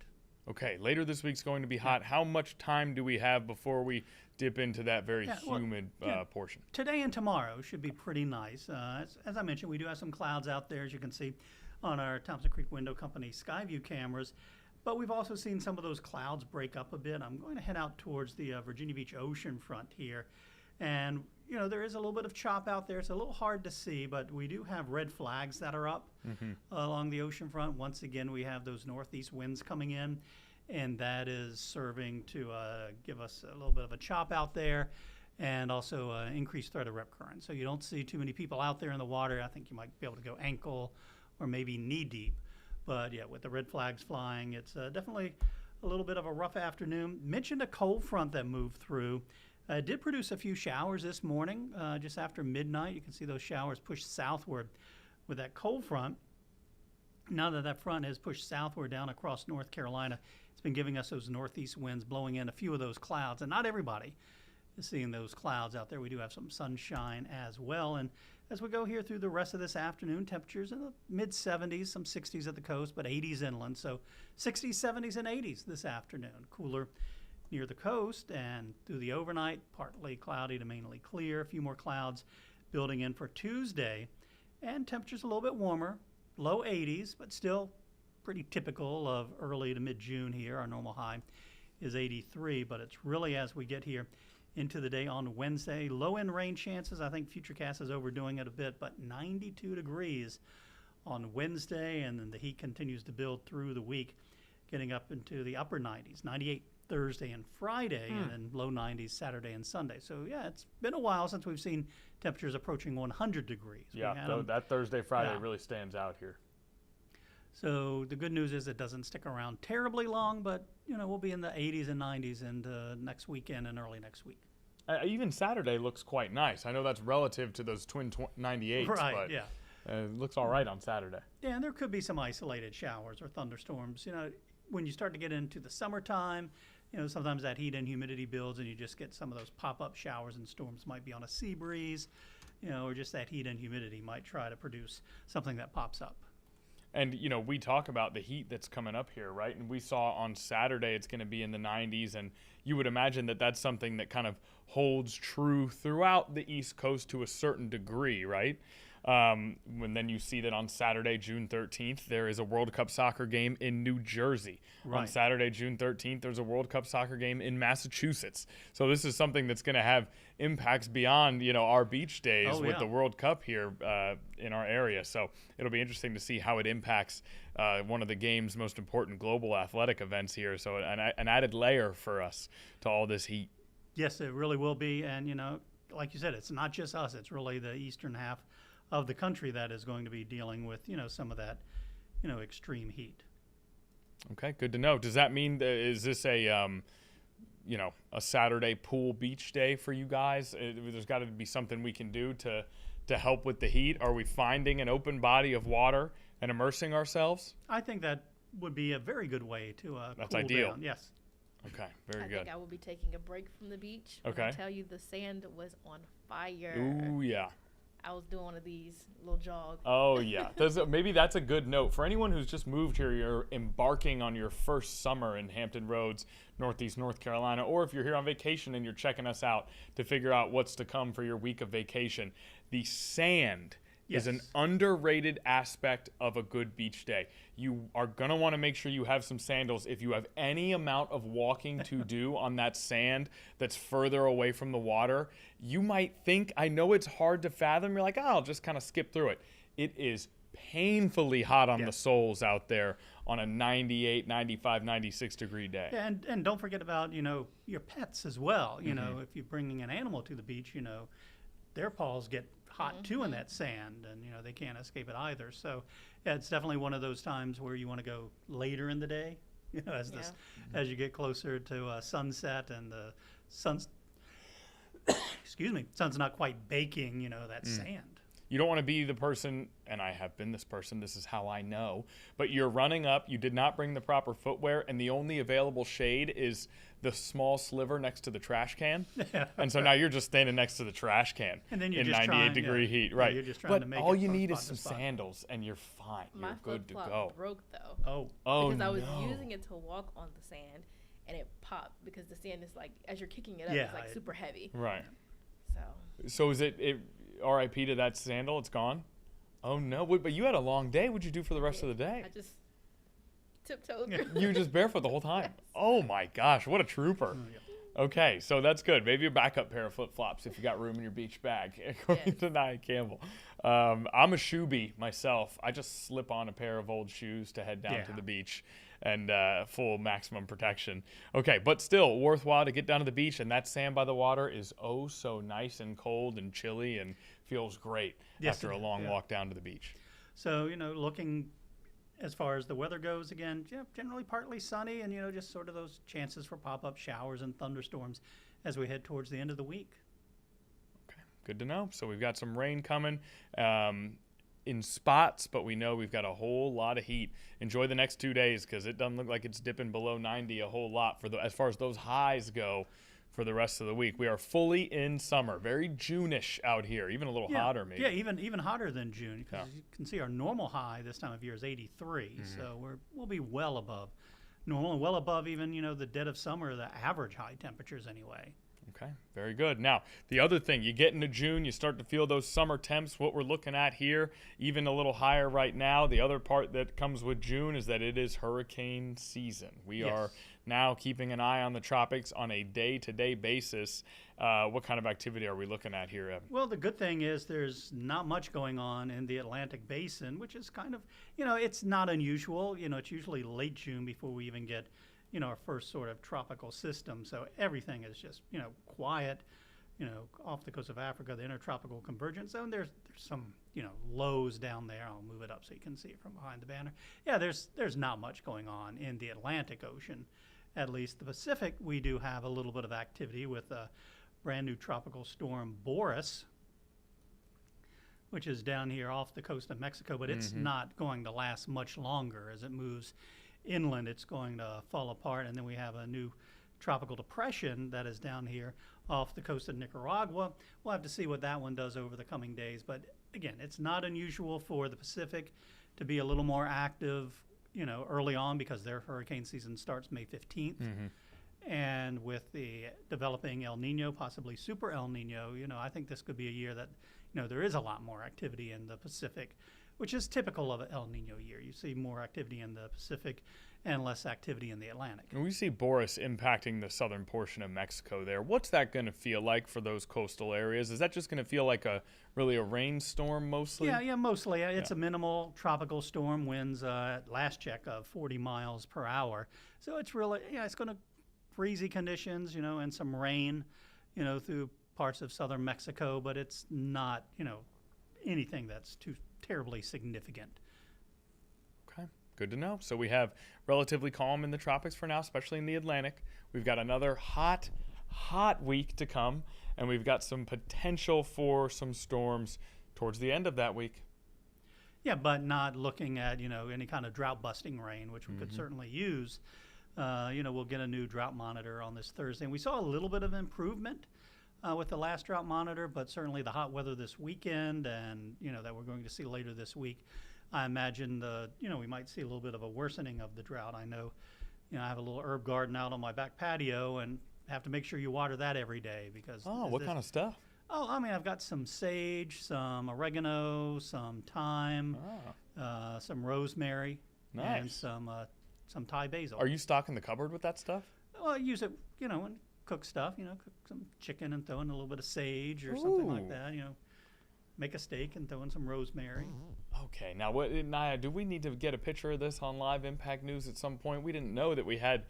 Okay, later this week's going to be hot. How much time do we have before we dip into that very humid portion? Today and tomorrow should be pretty nice. As I mentioned, we do have some clouds out there, as you can see on our Thompson Creek Window Company Skyview cameras. But we've also seen some of those clouds break up a bit. I'm going to head out towards the Virginia Beach ocean front here. And, there is a little bit of chop out there. It's a little hard to see, but we do have red flags that are up along the ocean front. Once again, we have those northeast winds coming in, and that is serving to give us a little bit of a chop out there, and also increased threat of rip current. So you don't see too many people out there in the water. I think you might be able to go ankle or maybe knee deep. But, with the red flags flying, it's definitely a little bit of a rough afternoon. Mentioned a cold front that moved through. Did produce a few showers this morning, just after midnight. You can see those showers push southward with that cold front. Now that front has pushed southward down across North Carolina, it's been giving us those northeast winds blowing in a few of those clouds. And not everybody is seeing those clouds out there. We do have some sunshine as well. And as we go here through the rest of this afternoon, temperatures in the mid-70s, some 60s at the coast, but 80s inland. So 60s, 70s, and 80s this afternoon. Cooler near the coast, and through the overnight, partly cloudy to mainly clear. A few more clouds building in for Tuesday, and temperatures a little bit warmer, low 80s, but still pretty typical of early to mid-June here. Our normal high is 83, but it's really as we get here into the day on Wednesday. Low-end rain chances. I think Futurecast is overdoing it a bit, but 92 degrees on Wednesday, and then the heat continues to build through the week, getting up into the upper 90s, 98 Thursday and Friday, and then low 90s Saturday and Sunday. So, it's been a while since we've seen temperatures approaching 100 degrees. Yeah, that Thursday, Friday really stands out here. So the good news is it doesn't stick around terribly long, but, we'll be in the 80s and 90s next weekend and early next week. Even Saturday looks quite nice. I know that's relative to those twin 98s, but it looks all right on Saturday. Yeah, and there could be some isolated showers or thunderstorms. When you start to get into the summertime, sometimes that heat and humidity builds, and you just get some of those pop-up showers and storms. Might be on a sea breeze, or just that heat and humidity might try to produce something that pops up. And, we talk about the heat that's coming up here, right? And we saw on Saturday it's going to be in the 90s, and you would imagine that that's something that kind of holds true throughout the East Coast to a certain degree, right? When then you see that on Saturday, June 13th, there is a World Cup soccer game in New Jersey. Right. On Saturday, June 13th, there's a World Cup soccer game in Massachusetts. So this is something that's going to have impacts beyond, our beach days with the World Cup here in our area. So it'll be interesting to see how it impacts one of the game's most important global athletic events here. So an added layer for us to all this heat. Yes, it really will be. And, like you said, it's not just us. It's really the eastern half of the country that is going to be dealing with, some of that, extreme heat. Okay, good to know. Does that mean, is this a a Saturday pool beach day for you guys? There's got to be something we can do to help with the heat. Are we finding an open body of water and immersing ourselves? I think that would be a very good way to That's cool ideal. down. Yes. Okay, very good. I think I will be taking a break from the beach. Okay. I tell you, the sand was on fire. Ooh, yeah. I was doing one of these little jogs. Oh, yeah. Maybe that's a good note. For anyone who's just moved here, you're embarking on your first summer in Hampton Roads, Northeast North Carolina, or if you're here on vacation and you're checking us out to figure out what's to come for your week of vacation, the sand is an underrated aspect of a good beach day. You are going to want to make sure you have some sandals. If you have any amount of walking to do on that sand that's further away from the water, you might think, I know it's hard to fathom, you're like, oh, I'll just kind of skip through it. It is painfully hot on the soles out there on a 98, 95, 96 degree day. Yeah, and don't forget about, your pets as well. You know, if you're bringing an animal to the beach, their paws get hot too in that sand, and they can't escape it either. So yeah, it's definitely one of those times where you want to go later in the day, as you get closer to sunset and the sun's sun's not quite baking that sand. You don't want to be the person, and I have been this person, this is how I know, but you're running up, you did not bring the proper footwear, and the only available shade is the small sliver next to the trash can. And so now you're just standing next to the trash can and then you're in just 98 degree heat. Right. You're just trying but to make all it you from need is spot some to spot. sandals, and you're fine. My You're good to flip-flop go. broke, though. Oh, because I was no. using it to walk on the sand, and it popped because the sand is like, as you're kicking it up, Yeah, it's like super heavy. Right. So So is it RIP to that sandal? It's gone? Oh, no. But you had a long day. What'd you do for the rest of the day? I just tiptoed through. You were just barefoot the whole time? Oh, my gosh. What a trooper. Okay, so that's good. Maybe a backup pair of flip-flops if you got room in your beach bag, according to Nia Campbell. I'm a shoe bee myself. I just slip on a pair of old shoes to head down to the beach and full maximum protection. Okay, but still worthwhile to get down to the beach, and that sand by the water is oh so nice and cold and chilly and feels great after a long walk down to the beach. So, looking as far as the weather goes, again, generally partly sunny and, just sort of those chances for pop-up showers and thunderstorms as we head towards the end of the week. Okay, good to know. So we've got some rain coming in spots, but we know we've got a whole lot of heat. Enjoy the next 2 days because it doesn't look like it's dipping below 90 a whole lot as far as those highs go for the rest of the week. We are fully in summer, very June-ish out here, even a little hotter maybe. Yeah, even hotter than June because you can see our normal high this time of year is 83, so we'll be well above normal and well above even the dead of summer, the average high temperatures anyway. Okay, very good. Now, the other thing, you get into June, you start to feel those summer temps. What we're looking at here, even a little higher right now. The other part that comes with June is that it is hurricane season. We are now keeping an eye on the tropics on a day-to-day basis. What kind of activity are we looking at here, Evan? Well, the good thing is there's not much going on in the Atlantic Basin, which is kind of, it's not unusual. It's usually late June before we even get our first sort of tropical system. So everything is just, quiet, off the coast of Africa, the intertropical convergence zone. There's some, lows down there. I'll move it up so you can see it from behind the banner. Yeah, there's not much going on in the Atlantic Ocean. At least the Pacific, we do have a little bit of activity with a brand new tropical storm, Boris, which is down here off the coast of Mexico, but it's not going to last much longer. As it moves inland, it's going to fall apart, and then we have a new tropical depression that is down here off the coast of Nicaragua. We'll have to see what that one does over the coming days, but again, it's not unusual for the Pacific to be a little more active, early on because their hurricane season starts May 15th. And with the developing El Nino, possibly super El Nino, I think this could be a year that, there is a lot more activity in the Pacific, which is typical of an El Nino year. You see more activity in the Pacific and less activity in the Atlantic. And we see Boris impacting the southern portion of Mexico there. What's that going to feel like for those coastal areas? Is that just going to feel like really a rainstorm mostly? Yeah, mostly. It's a minimal tropical storm, winds last check of 40 miles per hour. So it's really, it's going to breezy conditions, and some rain, through parts of southern Mexico, but it's not, anything that's too terribly significant. Okay, Good to know. So we have relatively calm in the tropics for now, especially in the Atlantic. We've got another hot week to come, and we've got some potential for some storms towards the end of that week. Yeah, but not looking at, any kind of drought-busting rain, which we could certainly use. We'll get a new drought monitor on this Thursday. And we saw a little bit of improvement with the last drought monitor, but certainly the hot weather this weekend and, that we're going to see later this week, I imagine we might see a little bit of a worsening of the drought. I know, I have a little herb garden out on my back patio and have to make sure you water that every day because. Oh, what kind of stuff? Oh, I mean, I've got some sage, some oregano, some thyme, some rosemary, and some Thai basil. Are you stocking the cupboard with that stuff? Well, I use it, and cook stuff. Cook some chicken and throw in a little bit of sage or something like that. Make a steak and throw in some rosemary. Okay, now Naya, do we need to get a picture of this on Live Impact News at some point? We didn't know that we had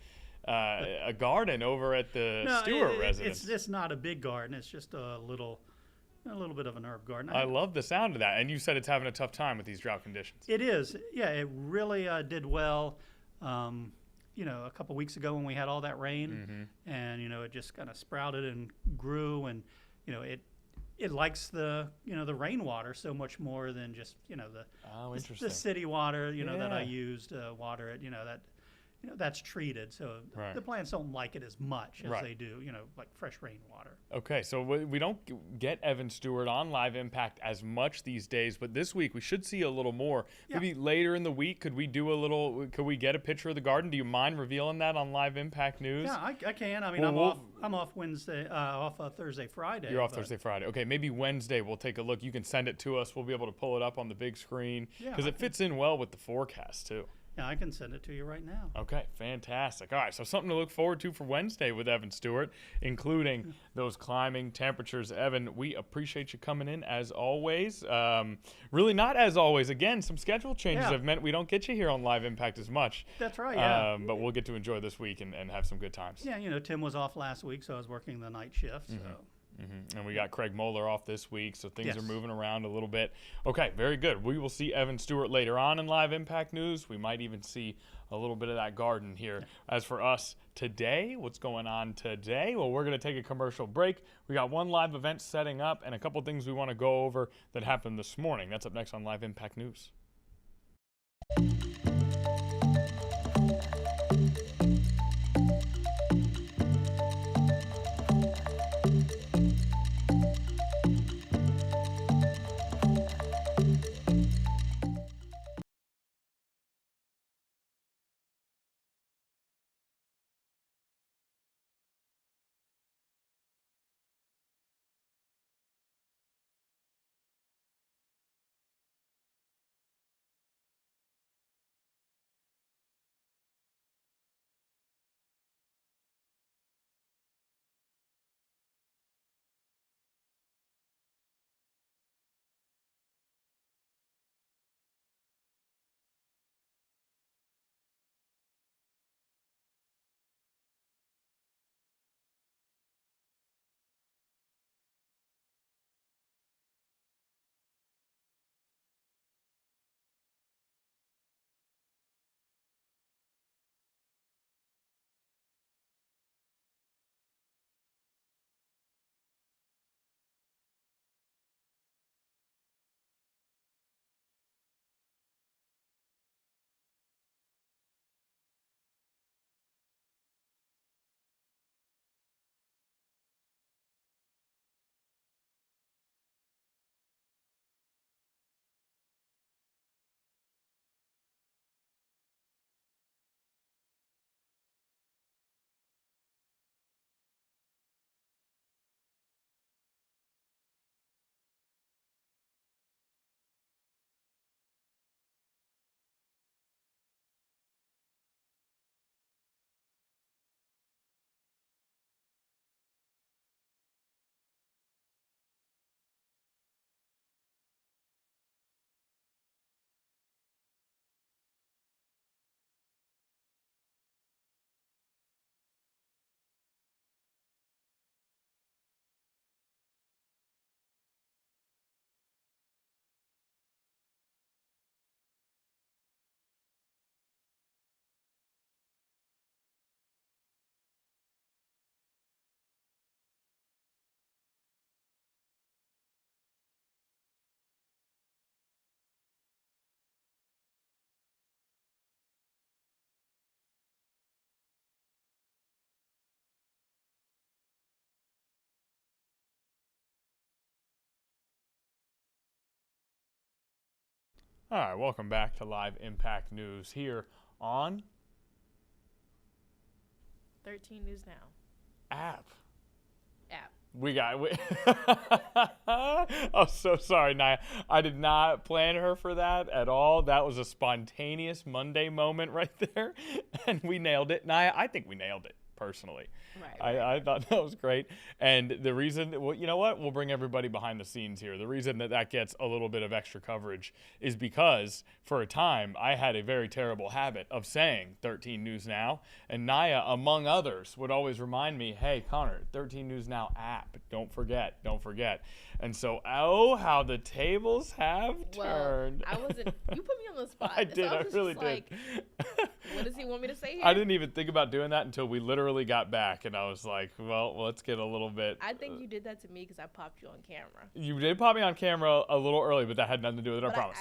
a garden over at the Stewart residence. It's not a big garden. It's just a little bit of an herb garden. I love the sound of that. And you said it's having a tough time with these drought conditions. It is. Yeah, it really did well. A couple weeks ago when we had all that rain, and it just kind of sprouted and grew, and it likes the rainwater so much more than just the city water that I use to water it. That's treated, so the plants don't like it as much as they do, like fresh rainwater. Okay, so we don't get Evan Stewart on Live Impact as much these days, but this week we should see a little more. Yeah. Maybe later in the week, could we get a picture of the garden? Do you mind revealing that on Live Impact News? Yeah, I can. I mean, I'm off Wednesday, Thursday, Friday. You're off Thursday, Friday. Okay, maybe Wednesday we'll take a look. You can send it to us. We'll be able to pull it up on the big screen because it fits in well with the forecast too. Yeah, I can send it to you right now. Okay, fantastic. All right, so something to look forward to for Wednesday with Evan Stewart, including those climbing temperatures. Evan, we appreciate you coming in as always. Really not as always. Again, some schedule changes have meant we don't get you here on Live Impact as much. That's right, yeah. But we'll get to enjoy this week and have some good times. Yeah, Tim was off last week, so I was working the night shift, so... And we got Craig Moeller off this week, so things are moving around a little bit. Okay, very good. We will see Evan Stewart later on in Live Impact News. We might even see a little bit of that garden here. As for us today, what's going on today? Well, we're going to take a commercial break. We got one live event setting up and a couple things we want to go over that happened this morning. That's up next on Live Impact News. All right, welcome back to Live Impact News here on 13 News Now. App. App. I'm so sorry, Naya. I did not plan her for that at all. That was a spontaneous Monday moment right there, and we nailed it. Naya, I think we nailed it, personally. Right. I thought that was great. And the reason, well, you know what? We'll bring everybody behind the scenes here. The reason that gets a little bit of extra coverage is because for a time I had a very terrible habit of saying 13 News Now. And Naya, among others, would always remind me, hey, Connor, 13 News Now app. Don't forget. And so, how the tables have turned. I wasn't, you put me on the spot. I did, so I really did. Like, what does he want me to say here? I didn't even think about doing that until we literally got back, and I was like, well, let's get a little bit. I think you did that to me because I popped you on camera. You did pop me on camera a little early, but that had nothing to do with it, I promise.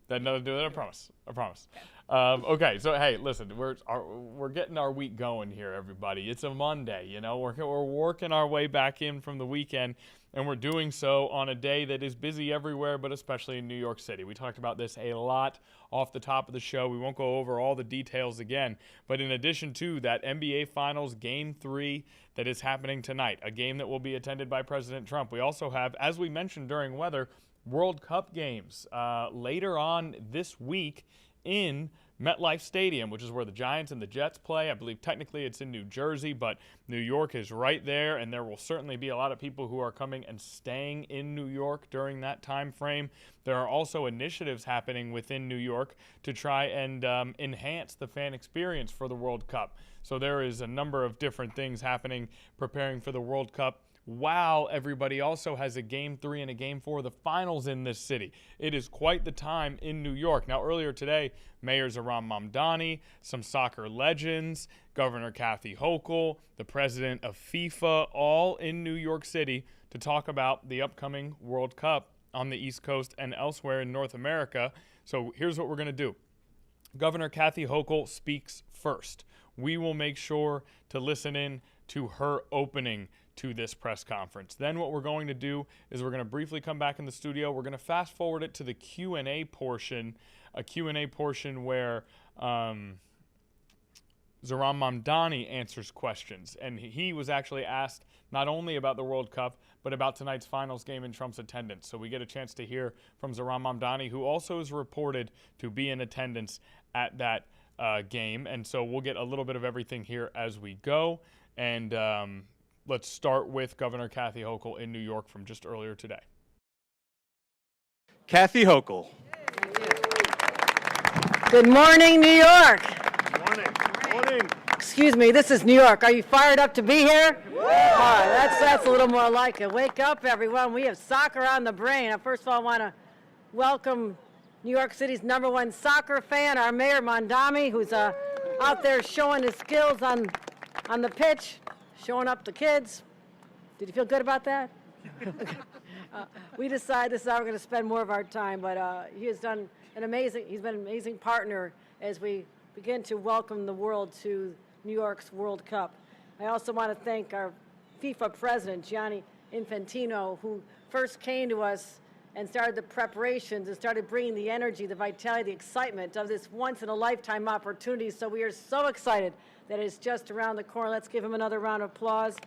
That had nothing to do with it, I promise. Okay, so hey, listen, we're getting our week going here, everybody. It's a Monday, you know, we're working our way back in from the weekend, and we're doing so on a day that is busy everywhere, but especially in New York City. We talked about this a lot off the top of the show. We won't go over all the details again, but in addition to that NBA Finals Game 3 that is happening tonight, a game that will be attended by President Trump, we also have, as we mentioned during weather, World Cup games later on this week in MetLife Stadium, which is where the Giants and the Jets play. I believe technically it's in New Jersey, but New York is right there, and there will certainly be a lot of people who are coming and staying in New York during that time frame. There are also initiatives happening within New York to try and enhance the fan experience for the World Cup. So there is a number of different things happening preparing for the World Cup, while everybody also has a Game 3 and a Game 4 of the finals in this city. It is quite the time in New York. Now, earlier today, Mayor Zohran Mamdani, some soccer legends, Governor Kathy Hochul, the president of FIFA, all in New York City to talk about the upcoming World Cup on the East Coast and elsewhere in North America. So here's what we're going to do. Governor Kathy Hochul speaks first. We will make sure to listen in to her opening to this press conference. Then what we're going to do is we're going to briefly come back in the studio. We're going to fast forward it to the Q&A portion, a Q&A portion where Zohran Mamdani answers questions. And he was actually asked not only about the World Cup, but about tonight's finals game and Trump's attendance. So we get a chance to hear from Zohran Mamdani, who also is reported to be in attendance at that game. And so we'll get a little bit of everything here as we go. And let's start with Governor Kathy Hochul in New York from just earlier today. Kathy Hochul. Good morning, New York. Good morning. Excuse me, this is New York. Are you fired up to be here? All right, that's a little more like it. Wake up, everyone. We have soccer on the brain. First of all, I want to welcome New York City's #1 soccer fan, our Mayor Mamdani, who's out there showing his skills on the pitch, showing up the kids. Did you feel good about that? We decided this is how we're going to spend more of our time, but he's been an amazing partner as we begin to welcome the world to New York's World Cup. I also want to thank our FIFA president, Gianni Infantino, who first came to us and started the preparations and started bringing the energy, the vitality, the excitement of this once-in-a-lifetime opportunity. So we are so excited that it's just around the corner. Let's give him another round of applause.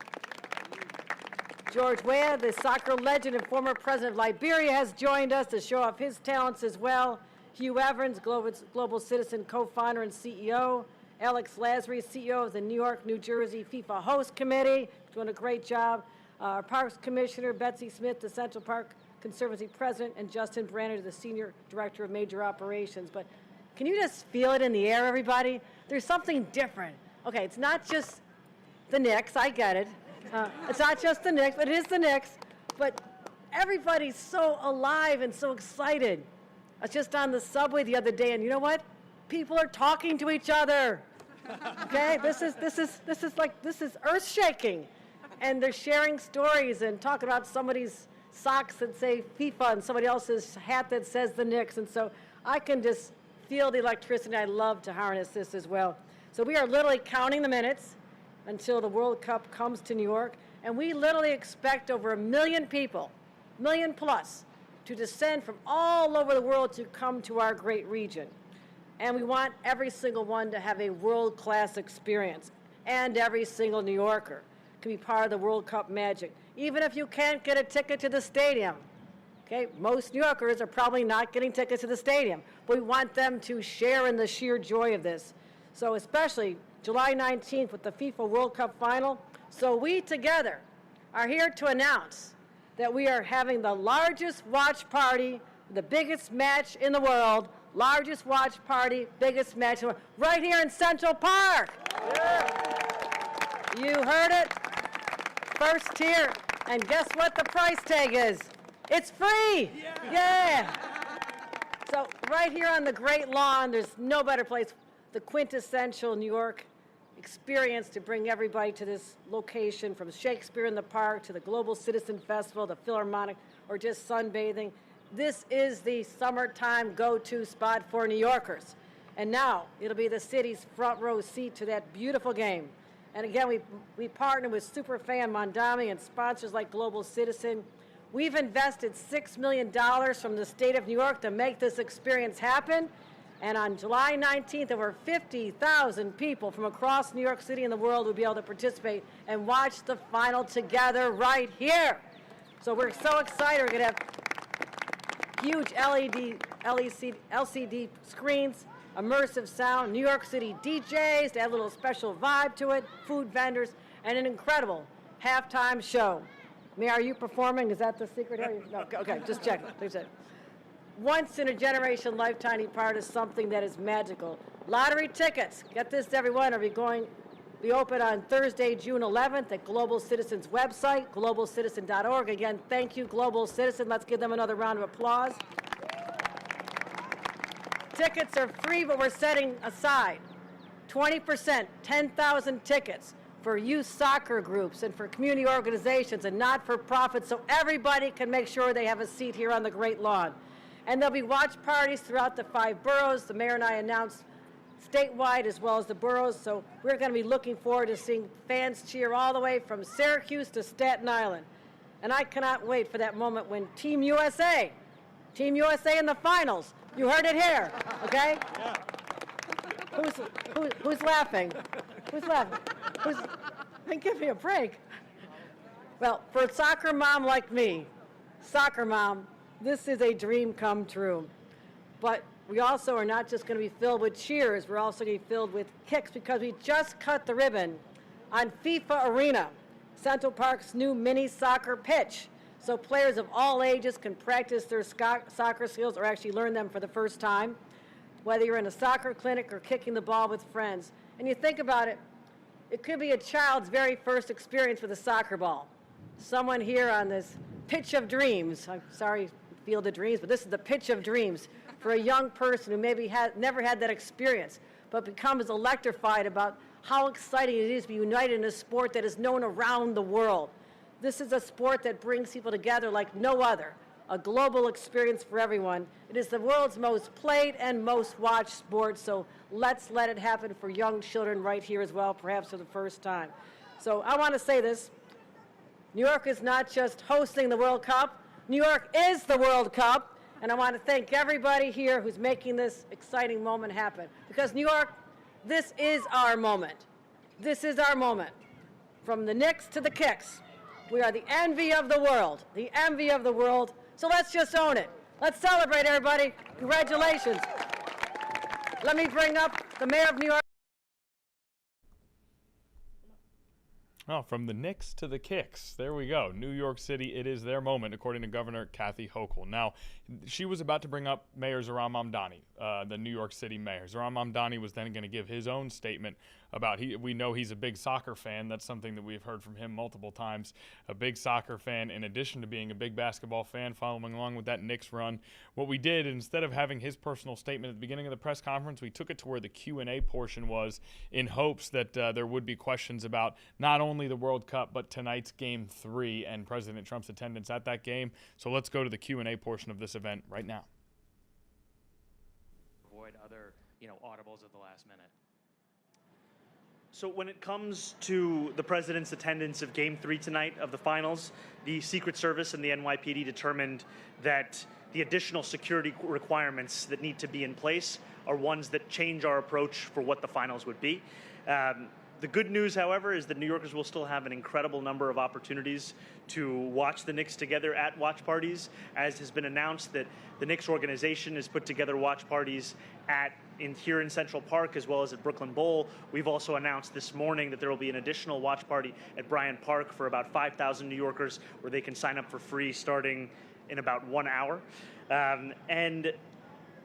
George Weah, the soccer legend and former president of Liberia, has joined us to show off his talents as well. Hugh Evans, Global Citizen co-founder and CEO. Alex Lasry, CEO of the New York, New Jersey FIFA Host Committee, doing a great job. Our Parks Commissioner, Betsy Smith, the Central Park Conservancy President, and Justin Branner, the Senior Director of Major Operations. But can you just feel it in the air, everybody? There's something different. Okay, it's not just the Knicks, I get it. It's not just the Knicks, but it is the Knicks. But everybody's so alive and so excited. I was just on the subway the other day, and you know what? People are talking to each other. Okay, this is earth-shaking, and they're sharing stories and talking about somebody's socks that say FIFA and somebody else's hat that says the Knicks, and so I can just feel the electricity. I love to harness this as well. So we are literally counting the minutes until the World Cup comes to New York, and we literally expect over 1 million people, million plus, to descend from all over the world to come to our great region. And we want every single one to have a world-class experience, and every single New Yorker can be part of the World Cup magic, even if you can't get a ticket to the stadium. Okay, most New Yorkers are probably not getting tickets to the stadium, but we want them to share in the sheer joy of this. So especially July 19th with the FIFA World Cup final. So we together are here to announce that we are having the largest watch party, the biggest match in the world, largest watch party, biggest match in the world, right here in Central Park. Yeah. You heard it. First tier. And guess what the price tag is? It's free. Yeah. So right here on the Great Lawn, there's no better place, the quintessential New York experience to bring everybody to this location, from Shakespeare in the Park to the Global Citizen Festival, the Philharmonic, or just sunbathing. This is the summertime go-to spot for New Yorkers. And now it'll be the city's front row seat to that beautiful game. And again, we partner with Superfan Mondami and sponsors like Global Citizen. We've invested $6 million from the state of New York to make this experience happen. And on July 19th, over 50,000 people from across New York City and the world will be able to participate and watch the final together right here. So we're so excited. We're going to have huge LCD screens, immersive sound, New York City DJs to add a little special vibe to it, food vendors, and an incredible halftime show. Mayor, are you performing? Is that the secret here? No, okay, just checking. Once in a generation lifetime part of something that is magical. Lottery tickets, get this everyone, are be open on Thursday, June 11th at Global Citizen's website, globalcitizen.org. Again, thank you, Global Citizen. Let's give them another round of applause. Tickets are free, but we're setting aside 20%, 10,000 tickets for youth soccer groups and for community organizations and not-for-profits, so everybody can make sure they have a seat here on the Great Lawn. And there'll be watch parties throughout the 5 boroughs. The mayor and I announced statewide as well as the boroughs, so we're going to be looking forward to seeing fans cheer all the way from Syracuse to Staten Island. And I cannot wait for that moment when Team USA in the finals, you heard it here, okay? Yeah. Who's laughing? Who's laughing? Give me a break. Well, for a soccer mom like me, this is a dream come true. But we also are not just going to be filled with cheers, we're also going to be filled with kicks, because we just cut the ribbon on FIFA Arena, Central Park's new mini soccer pitch. So players of all ages can practice their soccer skills or actually learn them for the first time, whether you're in a soccer clinic or kicking the ball with friends. And you think about it, it could be a child's very first experience with a soccer ball. Someone here on this pitch of dreams, I'm sorry, Field of Dreams, but this is the pitch of dreams for a young person who maybe never had that experience, but becomes electrified about how exciting it is to be united in a sport that is known around the world. This is a sport that brings people together like no other, a global experience for everyone. It is the world's most played and most watched sport, so let's let it happen for young children right here as well, perhaps for the first time. So I want to say this. New York is not just hosting the World Cup. New York is the World Cup, and I want to thank everybody here who's making this exciting moment happen. Because New York, this is our moment. This is our moment. From the Knicks to the Kicks, we are the envy of the world. The envy of the world. So let's just own it. Let's celebrate, everybody. Congratulations. Let me bring up the mayor of New York. Oh, from the Knicks to the Kicks. There we go. New York City, it is their moment, according to Governor Kathy Hochul. Now, she was about to bring up Mayor Zohran Mamdani, the New York City mayor. Zohran Mamdani was then going to give his own statement about, we know he's a big soccer fan. That's something that we've heard from him multiple times. A big soccer fan, in addition to being a big basketball fan, following along with that Knicks run. What we did, instead of having his personal statement at the beginning of the press conference, we took it to where the Q&A portion was, in hopes that there would be questions about not only the World Cup, but tonight's Game 3 and President Trump's attendance at that game. So let's go to the Q&A portion of this event right now. Avoid other, audibles at the last minute. So when it comes to the president's attendance of Game 3 tonight of the finals, the Secret Service and the NYPD determined that the additional security requirements that need to be in place are ones that change our approach for what the finals would be. The good news, however, is that New Yorkers will still have an incredible number of opportunities to watch the Knicks together at watch parties, as has been announced that the Knicks organization has put together watch parties here in Central Park as well as at Brooklyn Bowl. We've also announced this morning that there will be an additional watch party at Bryant Park for about 5,000 New Yorkers where they can sign up for free starting in about 1 hour. And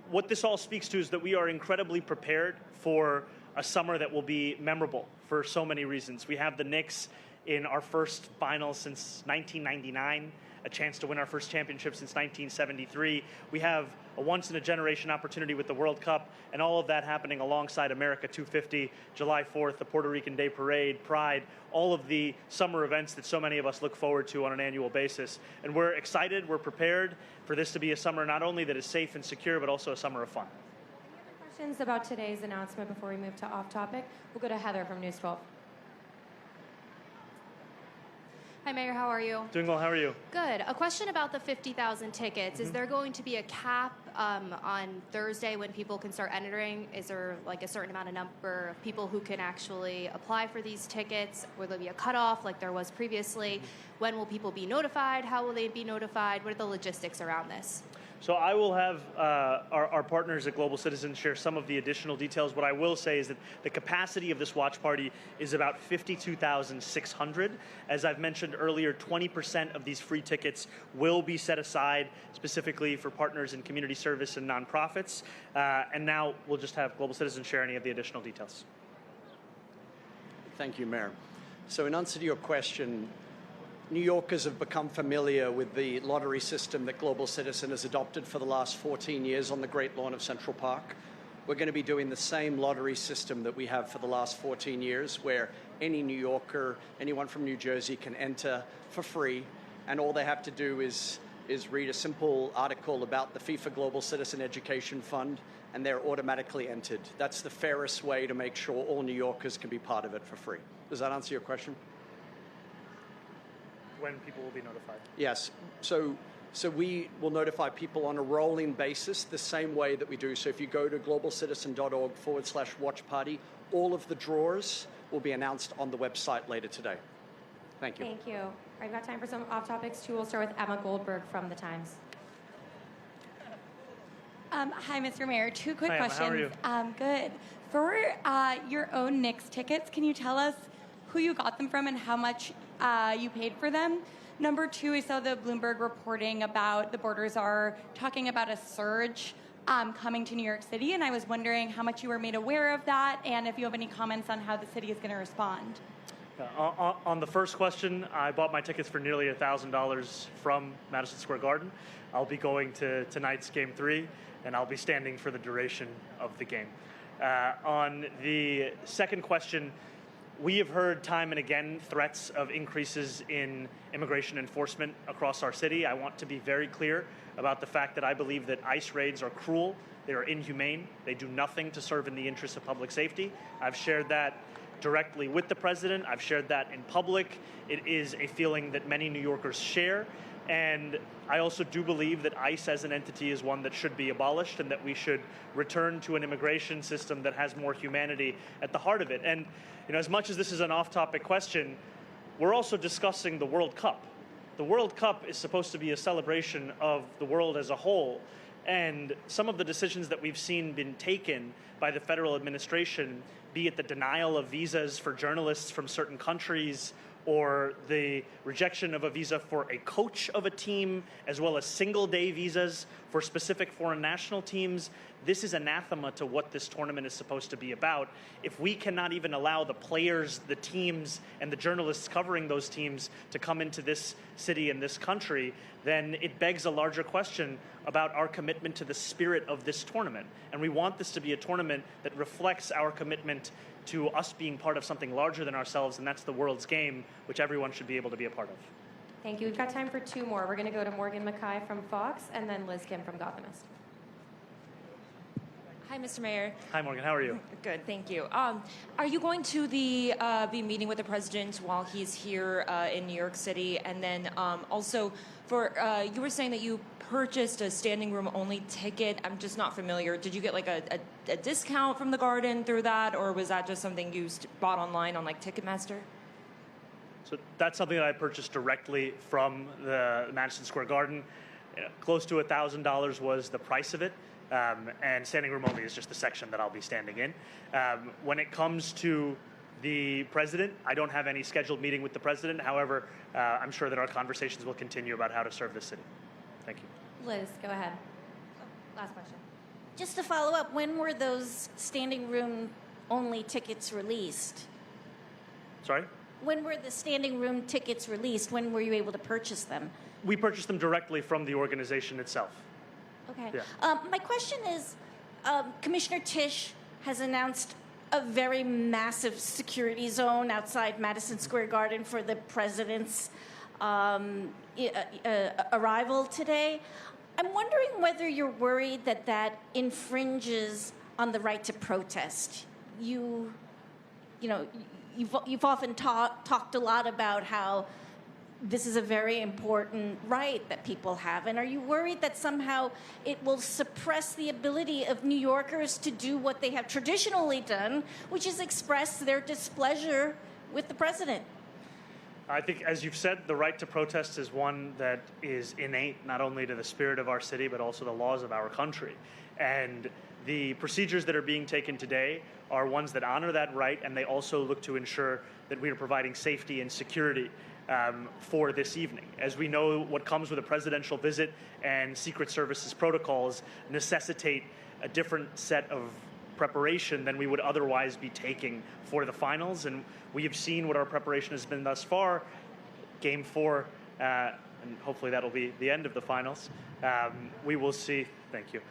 what this all speaks to is that we are incredibly prepared for a summer that will be memorable for so many reasons. We have the Knicks in our first final since 1999, a chance to win our first championship since 1973. We have a once-in-a-generation opportunity with the World Cup, and all of that happening alongside America 250, July 4th, the Puerto Rican Day Parade, Pride, all of the summer events that so many of us look forward to on an annual basis. And we're excited, we're prepared for this to be a summer not only that is safe and secure, but also a summer of fun. Questions about today's announcement before we move to off-topic? We'll go to Heather from News 12. Hi, Mayor. How are you? Doing well. How are you? Good. A question about the 50,000 tickets. Is there going to be a cap on Thursday when people can start entering? Is there like a certain amount of number of people who can actually apply for these tickets? Will there be a cutoff like there was previously? When will people be notified? How will they be notified? What are the logistics around this? So I will have our partners at Global Citizen share some of the additional details. What I will say is that the capacity of this watch party is about 52,600. As I've mentioned earlier, 20% of these free tickets will be set aside specifically for partners in community service and nonprofits. And now we'll just have Global Citizen share any of the additional details. Thank you, Mayor. So in answer to your question, New Yorkers have become familiar with the lottery system that Global Citizen has adopted for the last 14 years on the Great Lawn of Central Park. We're going to be doing the same lottery system that we have for the last 14 years, where any New Yorker, anyone from New Jersey can enter for free, and all they have to do is read a simple article about the FIFA Global Citizen Education Fund, and they're automatically entered. That's the fairest way to make sure all New Yorkers can be part of it for free. Does that answer your question? When people will be notified? Yes. So we will notify people on a rolling basis the same way that we do. So if you go to globalcitizen.org/watch party, all of the drawers will be announced on the website later today. Thank you. Thank you. All right, we've got time for some off-topics too. We'll start with Emma Goldberg from The Times. Hi, Mr. Mayor. Two quick Hi, Emma. questions. How are you? Good. For your own Knicks tickets, can you tell us who you got them from and how much you paid for them? Number two, I saw the Bloomberg reporting about the borders are talking about a surge coming to New York City, and I was wondering how much you were made aware of that and if you have any comments on how the city is going to respond. On the first question, I bought my tickets for nearly $1,000 from Madison Square Garden. I'll be going to tonight's Game 3, and I'll be standing for the duration of the game. On the second question, we have heard time and again threats of increases in immigration enforcement across our city. I want to be very clear about the fact that I believe that ICE raids are cruel, they are inhumane, they do nothing to serve in the interests of public safety. I've shared that directly with the president. I've shared that in public. It is a feeling that many New Yorkers share. And I also do believe that ICE as an entity is one that should be abolished and that we should return to an immigration system that has more humanity at the heart of it. And as much as this is an off-topic question, we're also discussing the World Cup. The World Cup is supposed to be a celebration of the world as a whole. And some of the decisions that we've seen been taken by the federal administration, be it the denial of visas for journalists from certain countries or the rejection of a visa for a coach of a team, as well as single-day visas for specific foreign national teams. This is anathema to what this tournament is supposed to be about. If we cannot even allow the players, the teams, and the journalists covering those teams to come into this city and this country, then it begs a larger question about our commitment to the spirit of this tournament. And we want this to be a tournament that reflects our commitment to us being part of something larger than ourselves, and that's the world's game, which everyone should be able to be a part of. Thank you. We've got time for two more. We're going to go to Morgan Mackay from Fox and then Liz Kim from Gothamist. Hi, Mr. Mayor. Hi, Morgan. How are you? Good, thank you. Are you going to be meeting with the president while he's here in New York City? And then also, you were saying that you purchased a standing room only ticket. I'm just not familiar. Did you get like a discount from the Garden through that, or was that just something you bought online on like Ticketmaster? So that's something that I purchased directly from the Madison Square Garden. Close to $1,000 was the price of it. And standing room only is just the section that I'll be standing in. When it comes to the president, I don't have any scheduled meeting with the president. However, I'm sure that our conversations will continue about how to serve the city. Thank you. Liz, go ahead. Last question. Just to follow up, when were those standing room only tickets released? Sorry? When were the standing room tickets released? When were you able to purchase them? We purchased them directly from the organization itself. Okay. Yeah. My question is, Commissioner Tisch has announced a very massive security zone outside Madison Square Garden for the president's arrival today. I'm wondering whether you're worried that that infringes on the right to protest. You've often talked a lot about how this is a very important right that people have. And are you worried that somehow it will suppress the ability of New Yorkers to do what they have traditionally done, which is express their displeasure with the president? I think, as you've said, the right to protest is one that is innate not only to the spirit of our city, but also the laws of our country. And the procedures that are being taken today are ones that honor that right, and they also look to ensure that we are providing safety and security for this evening. As we know, what comes with a presidential visit and Secret Service's protocols necessitate a different set of preparation than we would otherwise be taking for the finals. And we have seen what our preparation has been thus far. Game 4, and hopefully that'll be the end of the finals. We will see, thank you.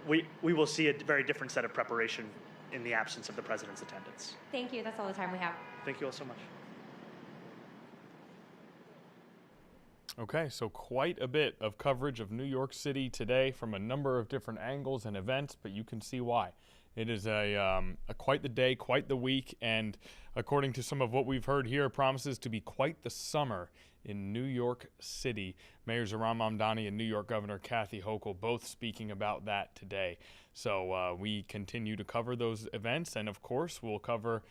We will see a very different set of preparation in the absence of the president's attendance. Thank you. That's all the time we have. Thank you all so much. Okay, so quite a bit of coverage of New York City today from a number of different angles and events, but you can see why. It is a quite the day, quite the week, and according to some of what we've heard here, promises to be quite the summer in New York City. Mayor Zohran Mamdani and New York Governor Kathy Hochul both speaking about that today. So we continue to cover those events, and of course we'll cover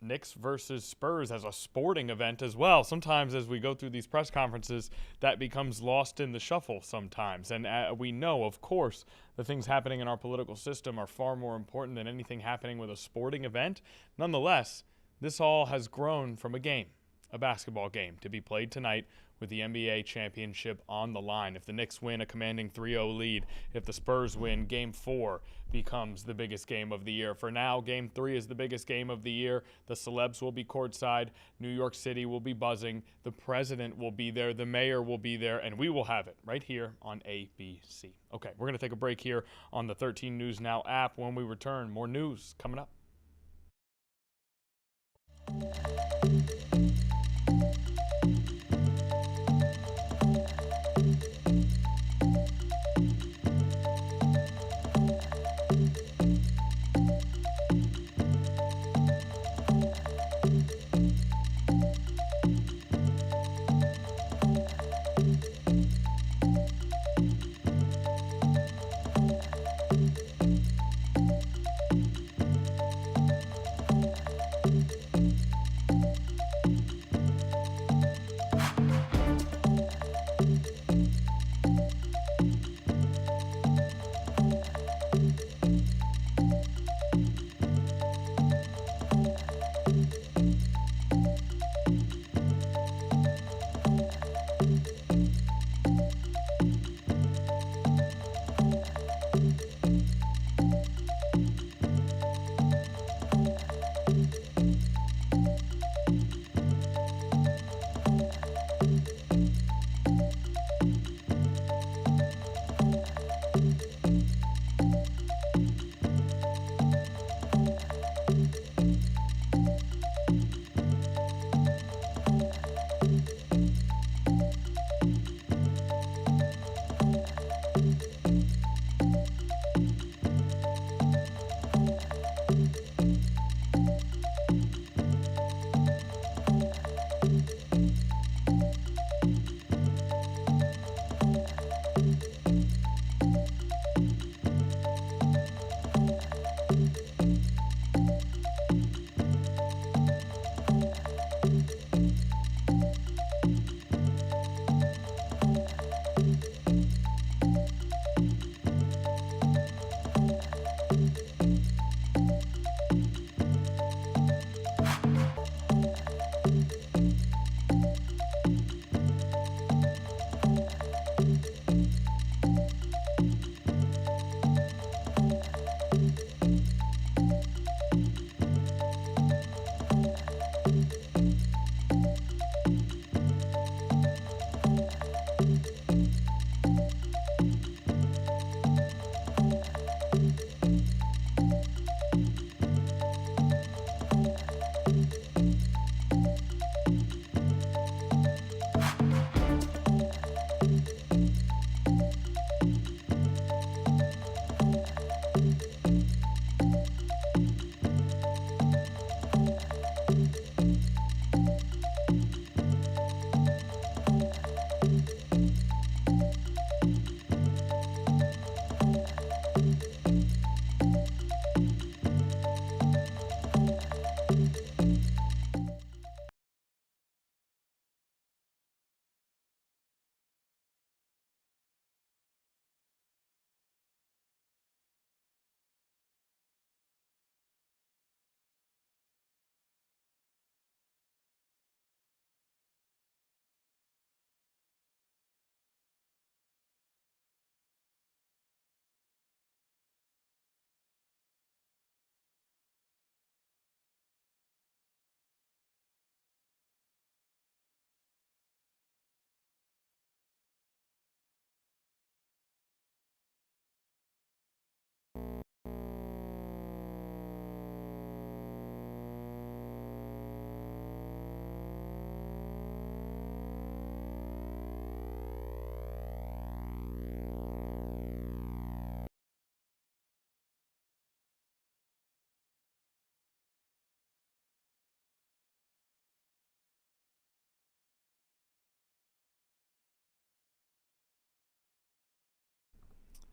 Knicks versus Spurs as a sporting event as well. Sometimes as we go through these press conferences, that becomes lost in the shuffle sometimes. And we know, of course, the things happening in our political system are far more important than anything happening with a sporting event. Nonetheless, this all has grown from a game, a basketball game, to be played tonight with the NBA championship on the line. If the Knicks win a commanding 3-0 lead, if the Spurs win, Game 4 becomes the biggest game of the year. For now, Game 3 is the biggest game of the year. The celebs will be courtside. New York City will be buzzing. The president will be there. The mayor will be there. And we will have it right here on ABC. Okay, we're going to take a break here on the 13 News Now app. When we return, more news coming up.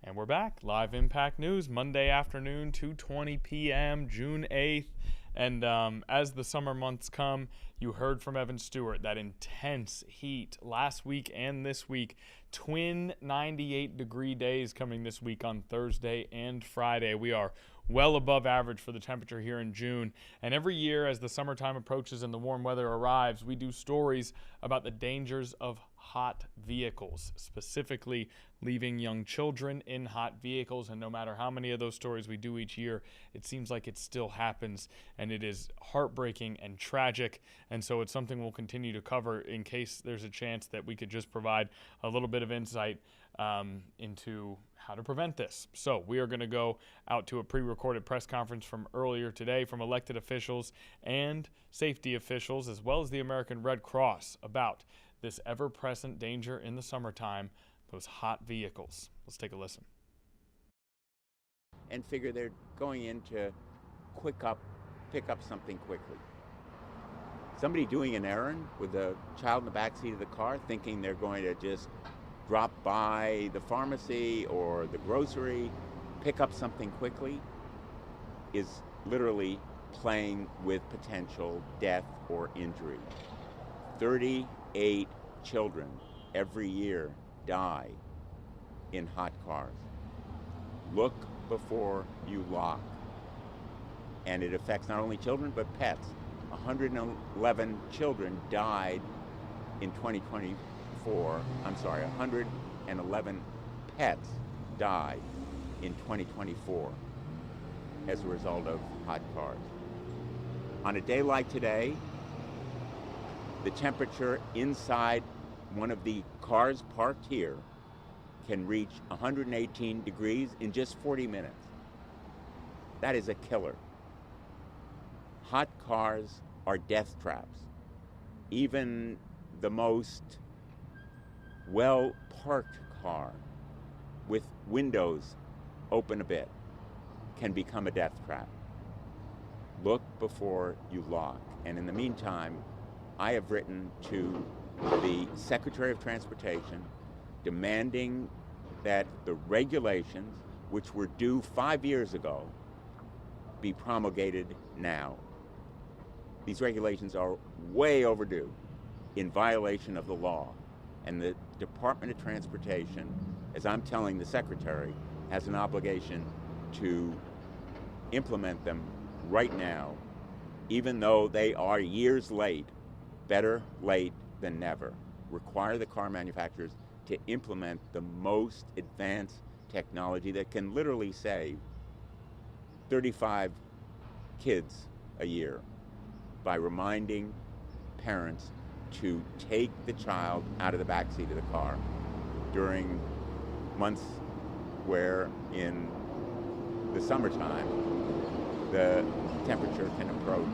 And we're back. Live Impact News, Monday afternoon, 2:20 p.m., June 8th. And as the summer months come, you heard from Evan Stewart that intense heat last week and this week. Twin 98-degree days coming this week on Thursday and Friday. We are well above average for the temperature here in June. And every year as the summertime approaches and the warm weather arrives, we do stories about the dangers of hot vehicles, specifically leaving young children in hot vehicles. And no matter how many of those stories we do each year, it seems like it still happens, and it is heartbreaking and tragic. And so it's something we'll continue to cover in case there's a chance that we could just provide a little bit of insight into how to prevent this. So we are going to go out to a pre-recorded press conference from earlier today from elected officials and safety officials, as well as the American Red Cross, about this ever-present danger in the summertime, those hot vehicles. Let's take a listen. And figure they're going in to pick up something quickly. Somebody doing an errand with a child in the backseat of the car thinking they're going to just drop by the pharmacy or the grocery, pick up something quickly, is literally playing with potential death or injury. 38 children every year die in hot cars. Look before you lock. And it affects not only children, but pets. 111 children died in 2024. 111 pets died in 2024 as a result of hot cars. On a day like today, the temperature inside one of the cars parked here can reach 118 degrees in just 40 minutes. That is a killer. Hot cars are death traps. Even the most well-parked car with windows open a bit can become a death trap. look before you lock. And in the meantime, I have written to the Secretary of Transportation demanding that the regulations, which were due 5 years ago, be promulgated now. These regulations are way overdue, in violation of the law. And the Department of Transportation, as I'm telling the Secretary, has an obligation to implement them right now, even though they are years late. Better late than never. Require the car manufacturers to implement the most advanced technology that can literally save 35 kids a year by reminding parents to take the child out of the backseat of the car during months where in the summertime the temperature can approach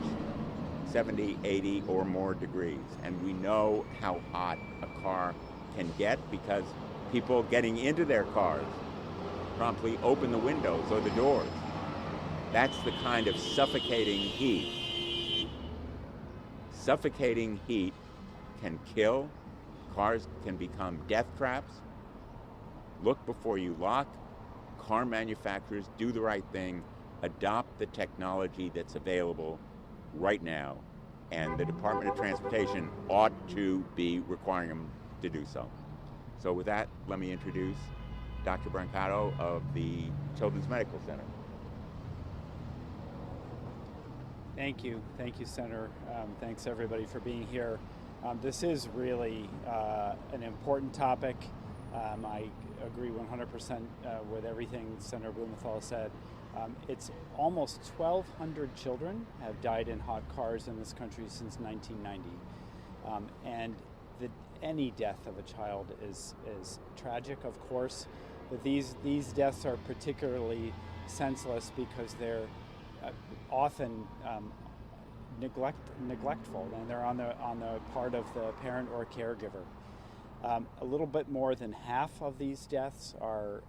70, 80 or more degrees. And we know how hot a car can get because people getting into their cars promptly open the windows or the doors. That's the kind of suffocating heat. Suffocating heat can kill. Cars can become death traps. Look before you lock. Car manufacturers, do the right thing. Adopt the technology that's available right now, and the Department of Transportation ought to be requiring them to do so. So with that, let me introduce Dr. Brancato of the Children's Medical Center. Thank you, Senator. Thanks everybody for being here. This is really an important topic. I agree 100% with everything Senator Blumenthal said. It's almost 1,200 children have died in hot cars in this country since 1990. And any death of a child is tragic, of course, but these deaths are particularly senseless because they're often neglectful, and they're on the part of the parent or caregiver. A little bit more than half of these deaths are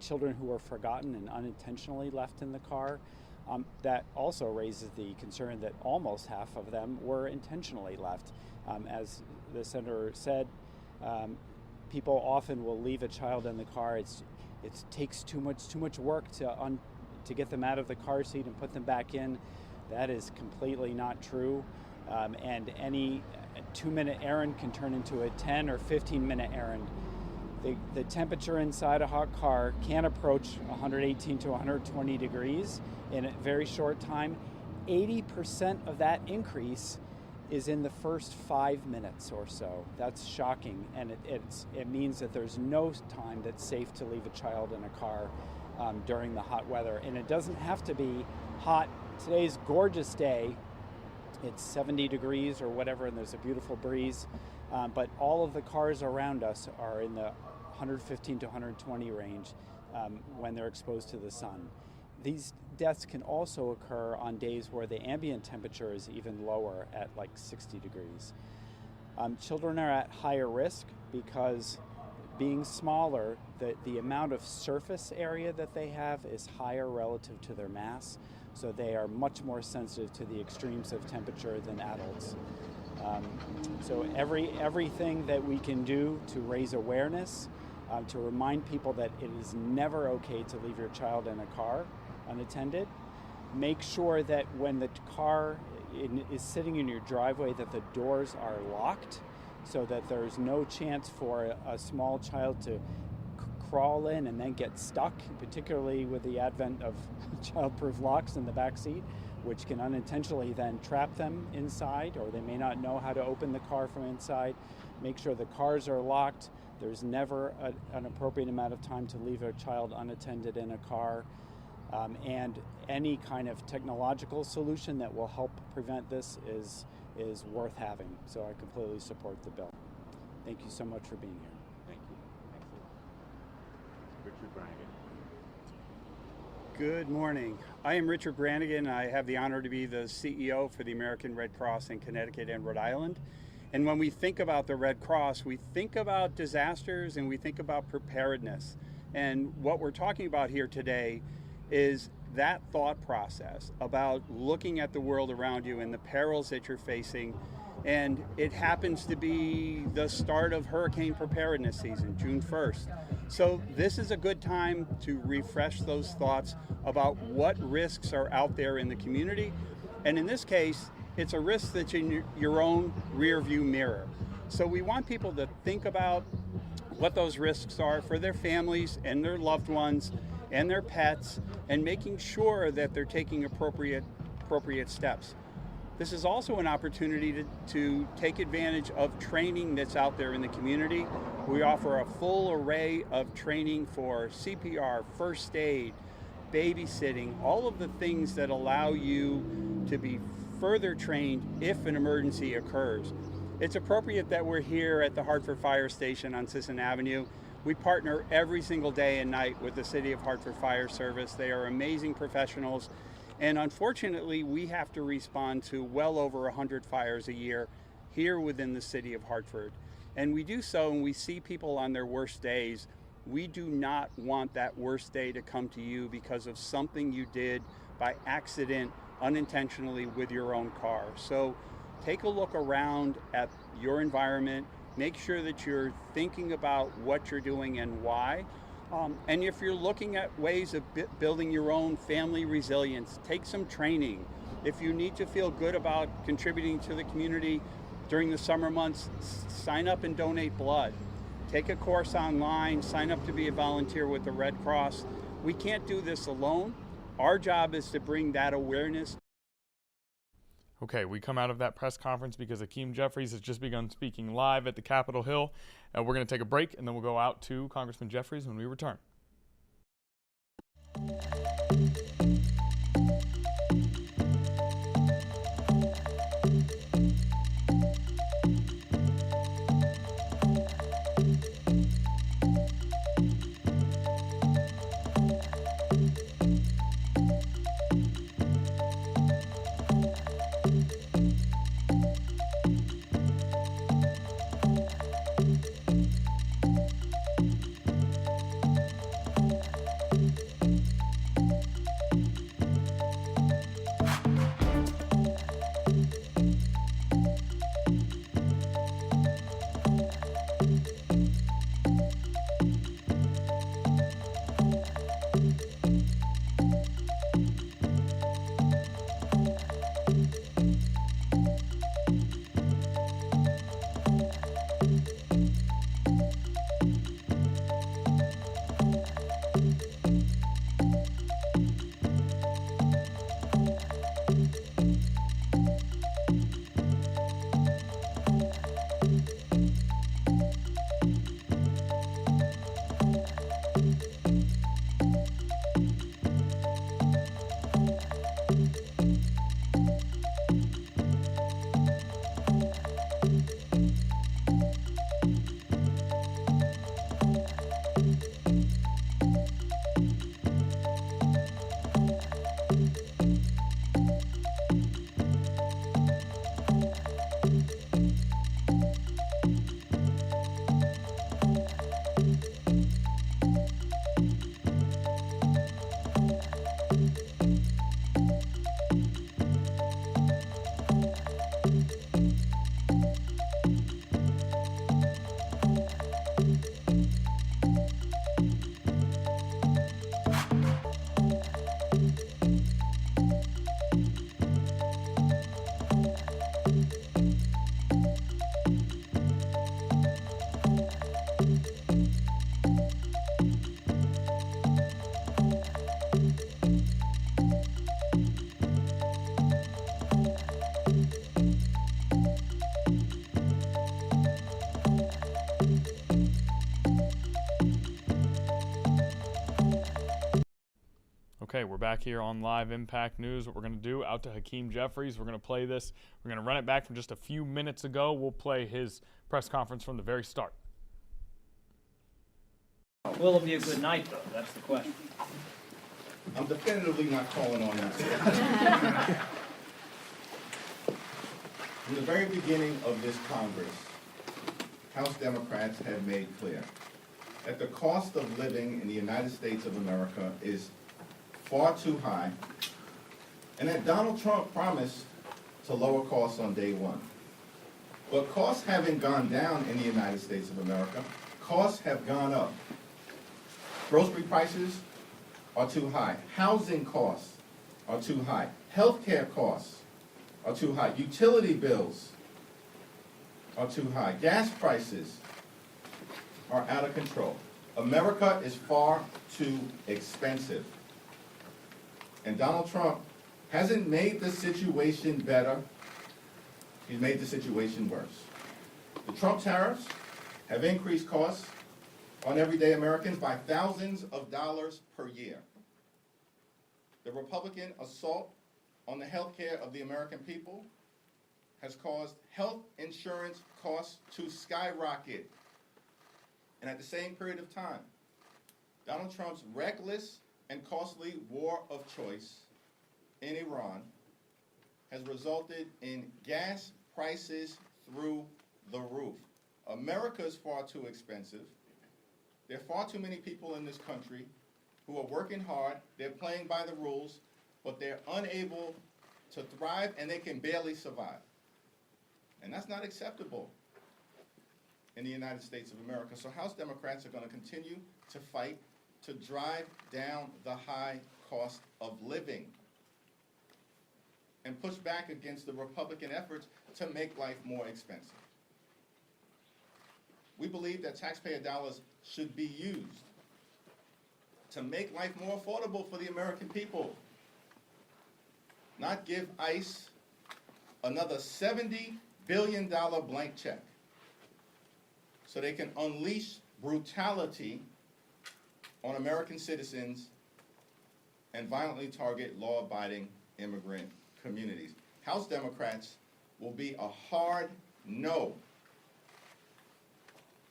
children who were forgotten and unintentionally left in the car. That also raises the concern that almost half of them were intentionally left. As the senator said, people often will leave a child in the car. It takes too much work to get them out of the car seat and put them back in. That is completely not true. And any 2-minute errand can turn into a 10 or 15-minute errand. The temperature inside a hot car can approach 118 to 120 degrees in a very short time. 80% of that increase is in the first 5 minutes or so. That's shocking, and it means that there's no time that's safe to leave a child in a car during the hot weather. And it doesn't have to be hot. Today's gorgeous day. It's 70 degrees or whatever, and there's a beautiful breeze. But all of the cars around us are in the 115 to 120 range when they're exposed to the sun. These deaths can also occur on days where the ambient temperature is even lower at like 60 degrees. Children are at higher risk because being smaller, the amount of surface area that they have is higher relative to their mass, so they are much more sensitive to the extremes of temperature than adults. So everything that we can do to raise awareness, to remind people that it is never okay to leave your child in a car unattended. Make sure that when the car is sitting in your driveway that the doors are locked so that there's no chance for a small child to crawl in and then get stuck, particularly with the advent of child-proof locks in the back seat, which can unintentionally then trap them inside, or they may not know how to open the car from inside. Make sure the cars are locked. There's never an appropriate amount of time to leave a child unattended in a car. And any kind of technological solution that will help prevent this is worth having. So I completely support the bill. Thank you so much for being here. Thank you. Excellent. Richard Brannigan. Good morning. I am Richard Brannigan. I have the honor to be the CEO for the American Red Cross in Connecticut and Rhode Island. And when we think about the Red Cross, we think about disasters and we think about preparedness. And what we're talking about here today is that thought process about looking at the world around you and the perils that you're facing. And it happens to be the start of hurricane preparedness season, June 1st. So this is a good time to refresh those thoughts about what risks are out there in the community. And in this case, it's a risk that's in your own rear view mirror. So we want people to think about what those risks are for their families and their loved ones and their pets, and making sure that they're taking appropriate steps. This is also an opportunity to take advantage of training that's out there in the community. We offer a full array of training for CPR, first aid, babysitting, all of the things that allow you to be further trained if an emergency occurs. It's appropriate that we're here at the Hartford Fire Station on Sisson Avenue. We partner every single day and night with the City of Hartford Fire Service. They are amazing professionals. And unfortunately, we have to respond to well over 100 fires a year here within the city of Hartford. And we do so, and we see people on their worst days. We do not want that worst day to come to you because of something you did by accident, unintentionally, with your own car. So take a look around at your environment. Make sure that you're thinking about what you're doing and why. And if you're looking at ways of building your own family resilience, take some training. If you need to feel good about contributing to the community during the summer months, sign up and donate blood. Take a course online, sign up to be a volunteer with the Red Cross. We can't do this alone. Our job is to bring that awareness. Okay, we come out of that press conference because Hakeem Jeffries has just begun speaking live at the Capitol Hill. We're going to take a break, and then we'll go out to Congressman Jeffries when we return. Okay, we're back here on Live Impact News. What we're going to do, out to Hakeem Jeffries. We're going to play this. We're going to run it back from just a few minutes ago. We'll play his press conference from the very start. Will it be a good night, though? That's the question. I'm definitively not calling on that. From the very beginning of this Congress, House Democrats have made clear that the cost of living in the United States of America is far too high, and that Donald Trump promised to lower costs on day one. But costs haven't gone down in the United States of America. Costs have gone up. Grocery prices are too high. Housing costs are too high. Healthcare costs are too high. Utility bills are too high. Gas prices are out of control. America is far too expensive. And Donald Trump hasn't made the situation better. He's made the situation worse. The Trump tariffs have increased costs on everyday Americans by thousands of dollars per year. The Republican assault on the health care of the American people has caused health insurance costs to skyrocket. And at the same period of time, Donald Trump's reckless and costly war of choice in Iran has resulted in gas prices through the roof. America is far too expensive. There are far too many people in this country who are working hard, they're playing by the rules, but they're unable to thrive and they can barely survive. And that's not acceptable in the United States of America. So House Democrats are going to continue to fight to drive down the high cost of living and push back against the Republican efforts to make life more expensive. We believe that taxpayer dollars should be used to make life more affordable for the American people, not give ICE another $70 billion blank check so they can unleash brutality on American citizens and violently target law-abiding immigrant communities. House Democrats will be a hard no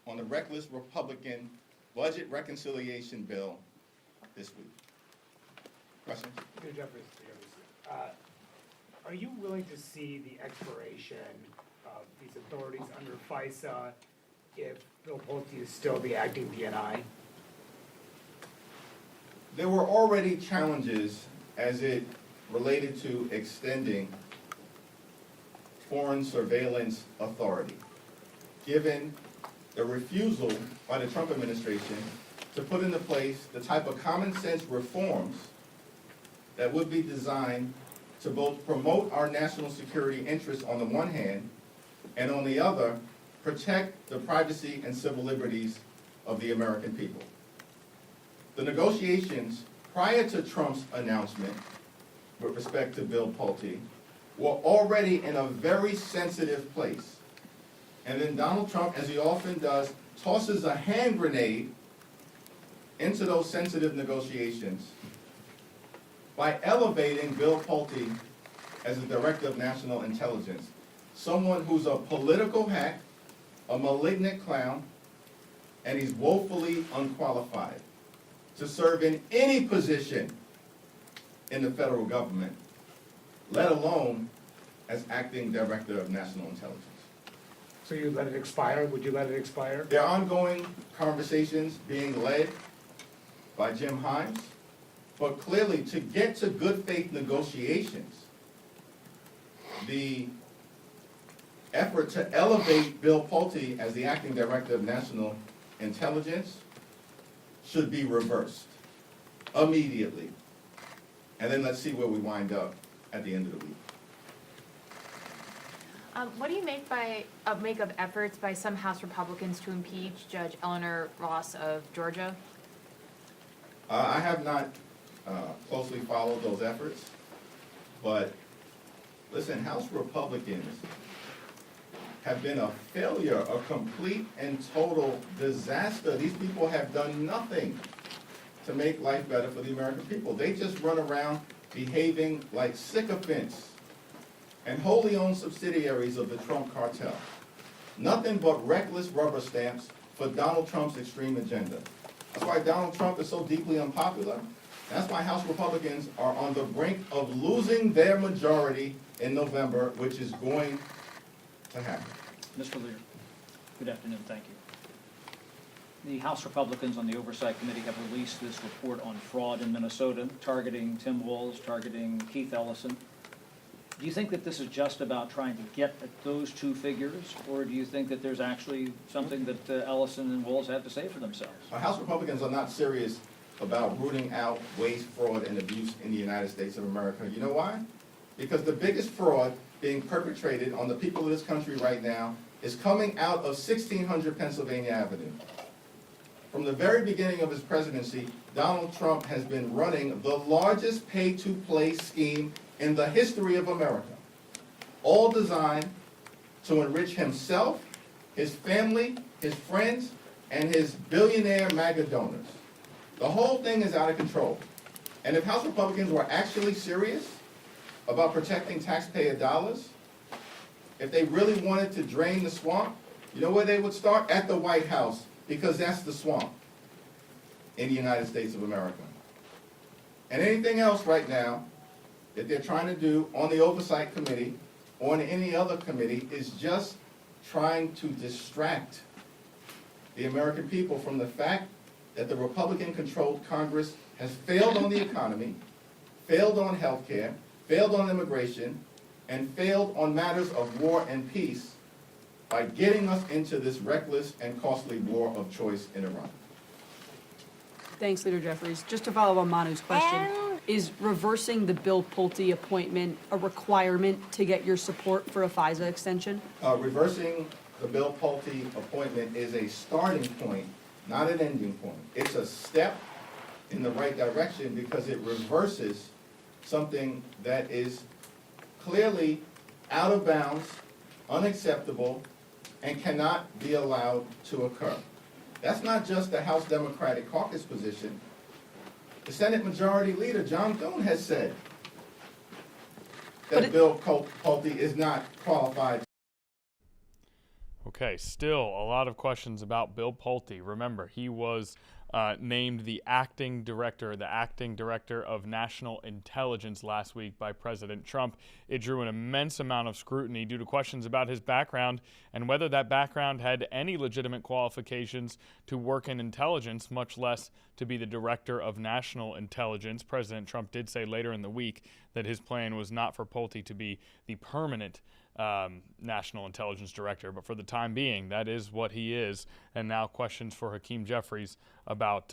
on the reckless Republican budget reconciliation bill this week. Questions? Are you willing to see the expiration of these authorities under FISA if Bill Pulte is still the acting DNI? There were already challenges as it related to extending foreign surveillance authority, given the refusal by the Trump administration to put into place the type of common sense reforms that would be designed to both promote our national security interests on the one hand, and on the other, protect the privacy and civil liberties of the American people. The negotiations prior to Trump's announcement with respect to Bill Pulte were already in a very sensitive place. And then Donald Trump, as he often does, tosses a hand grenade into those sensitive negotiations by elevating Bill Pulte as the Director of National Intelligence, someone who's a political hack, a malignant clown, and he's woefully unqualified to serve in any position in the federal government, let alone as acting Director of National Intelligence. So you let it expire? Would you let it expire? There are ongoing conversations being led by Jim Himes, but clearly to get to good faith negotiations, the effort to elevate Bill Pulte as the acting Director of National Intelligence should be reversed immediately. And then let's see where we wind up at the end of the week. What do you make of efforts by some House Republicans to impeach Judge Eleanor Ross of Georgia? I have not closely followed those efforts, but listen, House Republicans have been a failure, a complete and total disaster. These people have done nothing to make life better for the American people. They just run around behaving like sycophants and wholly owned subsidiaries of the Trump cartel. Nothing but reckless rubber stamps for Donald Trump's extreme agenda. That's why Donald Trump is so deeply unpopular. That's why House Republicans are on the brink of losing their majority in November, which is going to happen. Mr. Lear, good afternoon, thank you. The House Republicans on the Oversight Committee have released this report on fraud in Minnesota, targeting Tim Walz, targeting Keith Ellison. Do you think that this is just about trying to get at those two figures, or do you think that there's actually something that Ellison and Walz have to say for themselves? House Republicans are not serious about rooting out waste, fraud, and abuse in the United States of America. You know why? Because the biggest fraud being perpetrated on the people of this country right now is coming out of 1600 Pennsylvania Avenue. From the very beginning of his presidency, Donald Trump has been running the largest pay-to-play scheme in the history of America, all designed to enrich himself, his family, his friends, and his billionaire MAGA donors. The whole thing is out of control. And if House Republicans were actually serious about protecting taxpayer dollars, if they really wanted to drain the swamp, you know where they would start? At the White House, because that's the swamp in the United States of America. And anything else right now that they're trying to do on the Oversight Committee or on any other committee is just trying to distract the American people from the fact that the Republican-controlled Congress has failed on the economy, failed on health care, failed on immigration, and failed on matters of war and peace by getting us into this reckless and costly war of choice in Iran. Thanks, Leader Jeffries. Just to follow on Manu's question, is reversing the Bill Pulte appointment a requirement to get your support for a FISA extension? Reversing the Bill Pulte appointment is a starting point, not an ending point. It's a step in the right direction because it reverses something that is clearly out of bounds, unacceptable, and cannot be allowed to occur. That's not just the House Democratic Caucus position. The Senate Majority Leader, John Thune, has said that Bill Pulte is not qualified. Okay, still a lot of questions about Bill Pulte. Remember, he was named the acting director of national intelligence last week by President Trump. It drew an immense amount of scrutiny due to questions about his background and whether that background had any legitimate qualifications to work in intelligence, much less to be the director of national intelligence. President Trump did say later in the week that his plan was not for Pulte to be the permanent national intelligence director, but for the time being, that is what he is. And now questions for Hakeem Jeffries about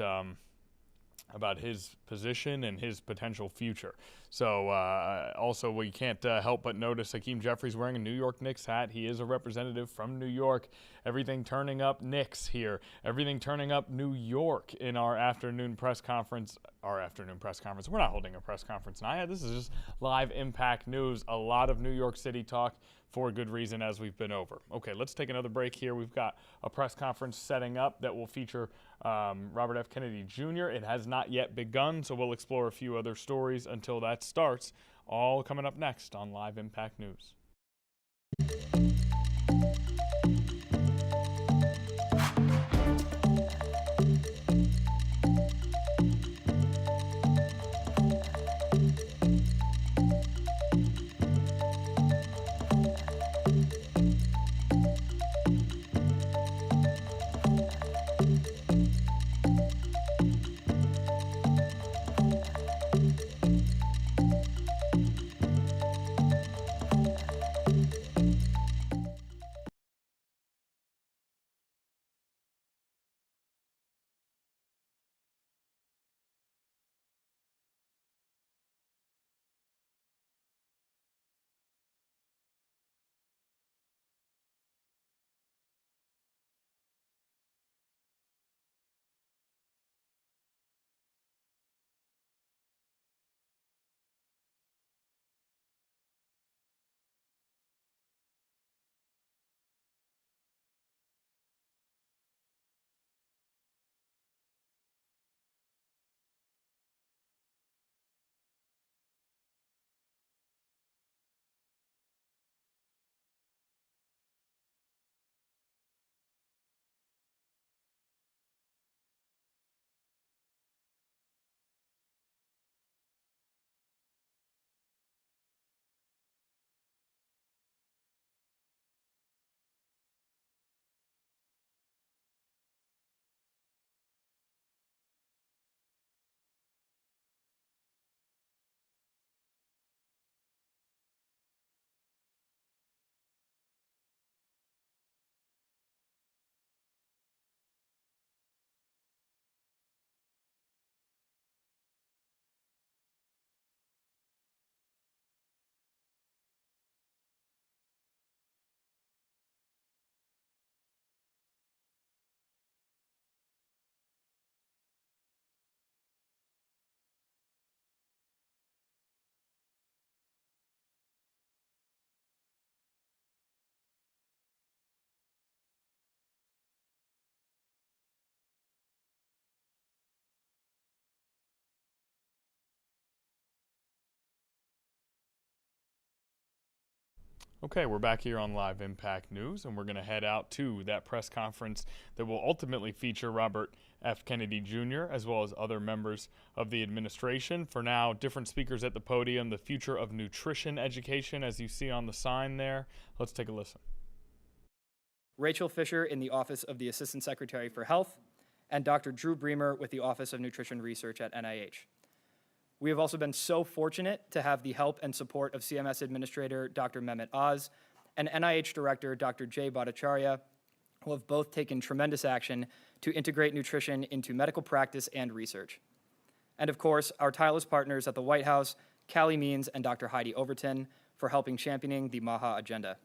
his position and his potential future. So also we can't help but notice Hakeem Jeffries wearing a New York Knicks hat. He is a representative from New York. Everything turning up Knicks here. Everything turning up New York in our afternoon press conference. We're not holding a press conference tonight. This is just live Impact News. A lot of New York City talk for good reason as we've been over. Okay, let's take another break here. We've got a press conference setting up that will feature Robert F. Kennedy Jr. It has not yet begun, so we'll explore a few other stories until that starts. All coming up next on Live Impact News. Okay, we're back here on Live Impact News, and we're going to head out to that press conference that will ultimately feature Robert F. Kennedy Jr., as well as other members of the administration. For now, different speakers at the podium, the future of nutrition education, as you see on the sign there. Let's take a listen. Rachel Fisher in the Office of the Assistant Secretary for Health, and Dr. Drew Bremer with the Office of Nutrition Research at NIH. We have also been so fortunate to have the help and support of CMS Administrator Dr. Mehmet Oz and NIH Director Dr. Jay Bhattacharya, who have both taken tremendous action to integrate nutrition into medical practice and research. And of course, our tireless partners at the White House, Callie Means and Dr. Heidi Overton, for helping championing the MAHA agenda.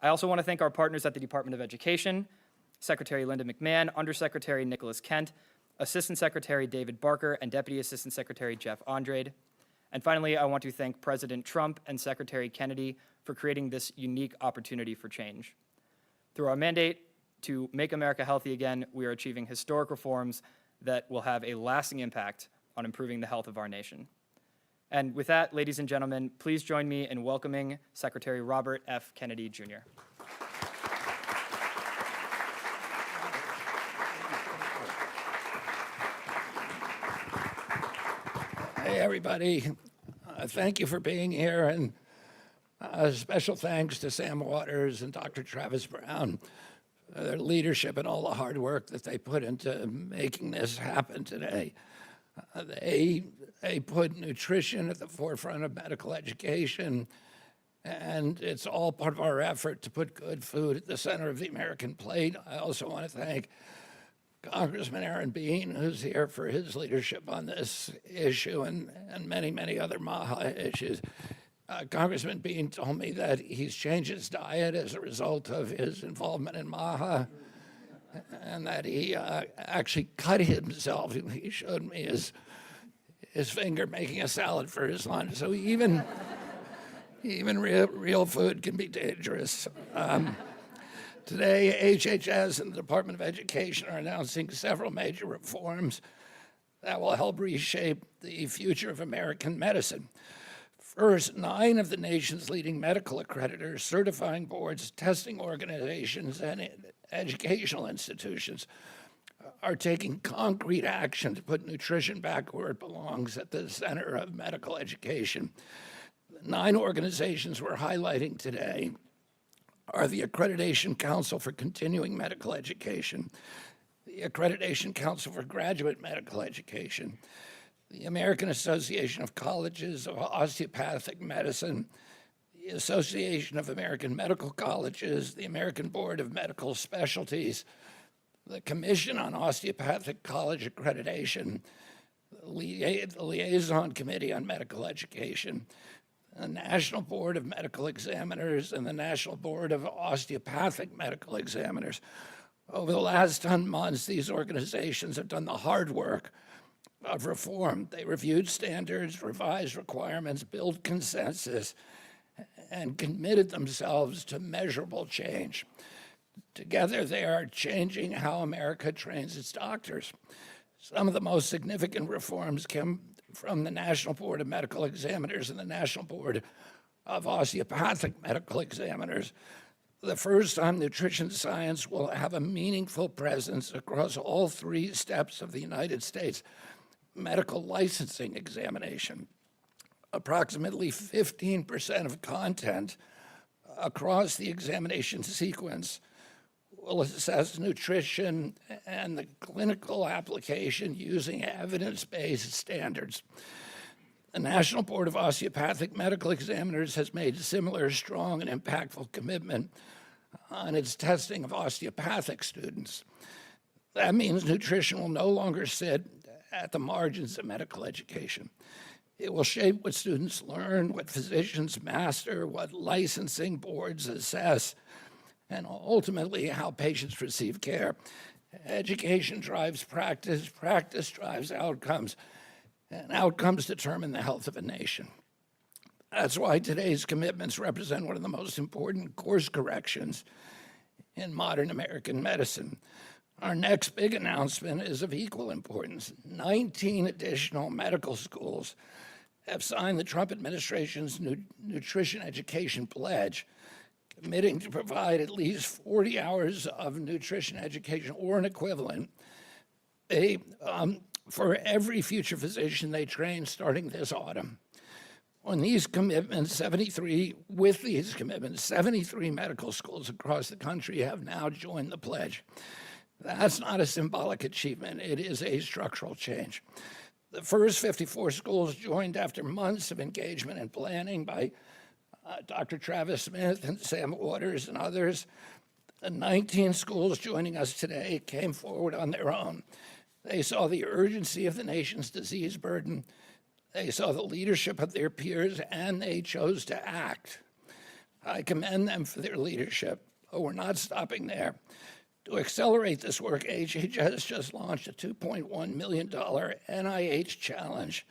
I also want to thank our partners at the Department of Education, Secretary Linda McMahon, Undersecretary Nicholas Kent, Assistant Secretary David Barker, and Deputy Assistant Secretary Jeff Andrade. And finally, I want to thank President Trump and Secretary Kennedy for creating this unique opportunity for change. Through our mandate to make America healthy again, we are achieving historic reforms that will have a lasting impact on improving the health of our nation. And with that, ladies and gentlemen, please join me in welcoming Secretary Robert F. Kennedy, Jr. Hey, everybody. Thank you for being here, and special thanks to Sam Waters and Dr. Travis Brown for their leadership and all the hard work that they put into making this happen today. They put nutrition at the forefront of medical education, and it's all part of our effort to put good food at the center of the American plate. I also want to thank Congressman Aaron Bean, who's here for his leadership on this issue and many, many other MAHA issues. Congressman Bean told me that he's changed his diet as a result of his involvement in MAHA, and that he actually cut himself. He showed me his finger making a salad for his lunch. So even real food can be dangerous. Today, HHS and the Department of Education are announcing several major reforms that will help reshape the future of American medicine. First, 9 of the nation's leading medical accreditors, certifying boards, testing organizations, and educational institutions are taking concrete action to put nutrition back where it belongs, at the center of medical education. 9 organizations we're highlighting today are the Accreditation Council for Continuing Medical Education, the Accreditation Council for Graduate Medical Education, the American Association of Colleges of Osteopathic Medicine, the Association of American Medical Colleges, the American Board of Medical Specialties, the Commission on Osteopathic College Accreditation, the Liaison Committee on Medical Education, the National Board of Medical Examiners, and the National Board of Osteopathic Medical Examiners. Over the last 10 months, these organizations have done the hard work of reform. They reviewed standards, revised requirements, built consensus, and committed themselves to measurable change. Together, they are changing how America trains its doctors. Some of the most significant reforms came from the National Board of Medical Examiners and the National Board of Osteopathic Medical Examiners. The first time nutrition science will have a meaningful presence across all 3 steps of the United States medical licensing examination. Approximately 15% of content across the examination sequence will assess nutrition and the clinical application using evidence-based standards. The National Board of Osteopathic Medical Examiners has made a similar strong and impactful commitment on its testing of osteopathic students. That means nutrition will no longer sit at the margins of medical education. It will shape what students learn, what physicians master, what licensing boards assess, and ultimately how patients receive care. Education drives practice, practice drives outcomes, and outcomes determine the health of a nation. That's why today's commitments represent one of the most important course corrections in modern American medicine. Our next big announcement is of equal importance. 19 additional medical schools have signed the Trump administration's nutrition education pledge, committing to provide at least 40 hours of nutrition education or an equivalent for every future physician they train starting this autumn. On these commitments, 73 medical schools across the country have now joined the pledge. That's not a symbolic achievement, it is a structural change. The first 54 schools joined after months of engagement and planning by Dr. Travis Smith and Sam Waters and others. The 19 schools joining us today came forward on their own. They saw the urgency of the nation's disease burden. They saw the leadership of their peers, and they chose to act. I commend them for their leadership, but we're not stopping there. To accelerate this work, HHS just launched a $2.1 million NIH challenge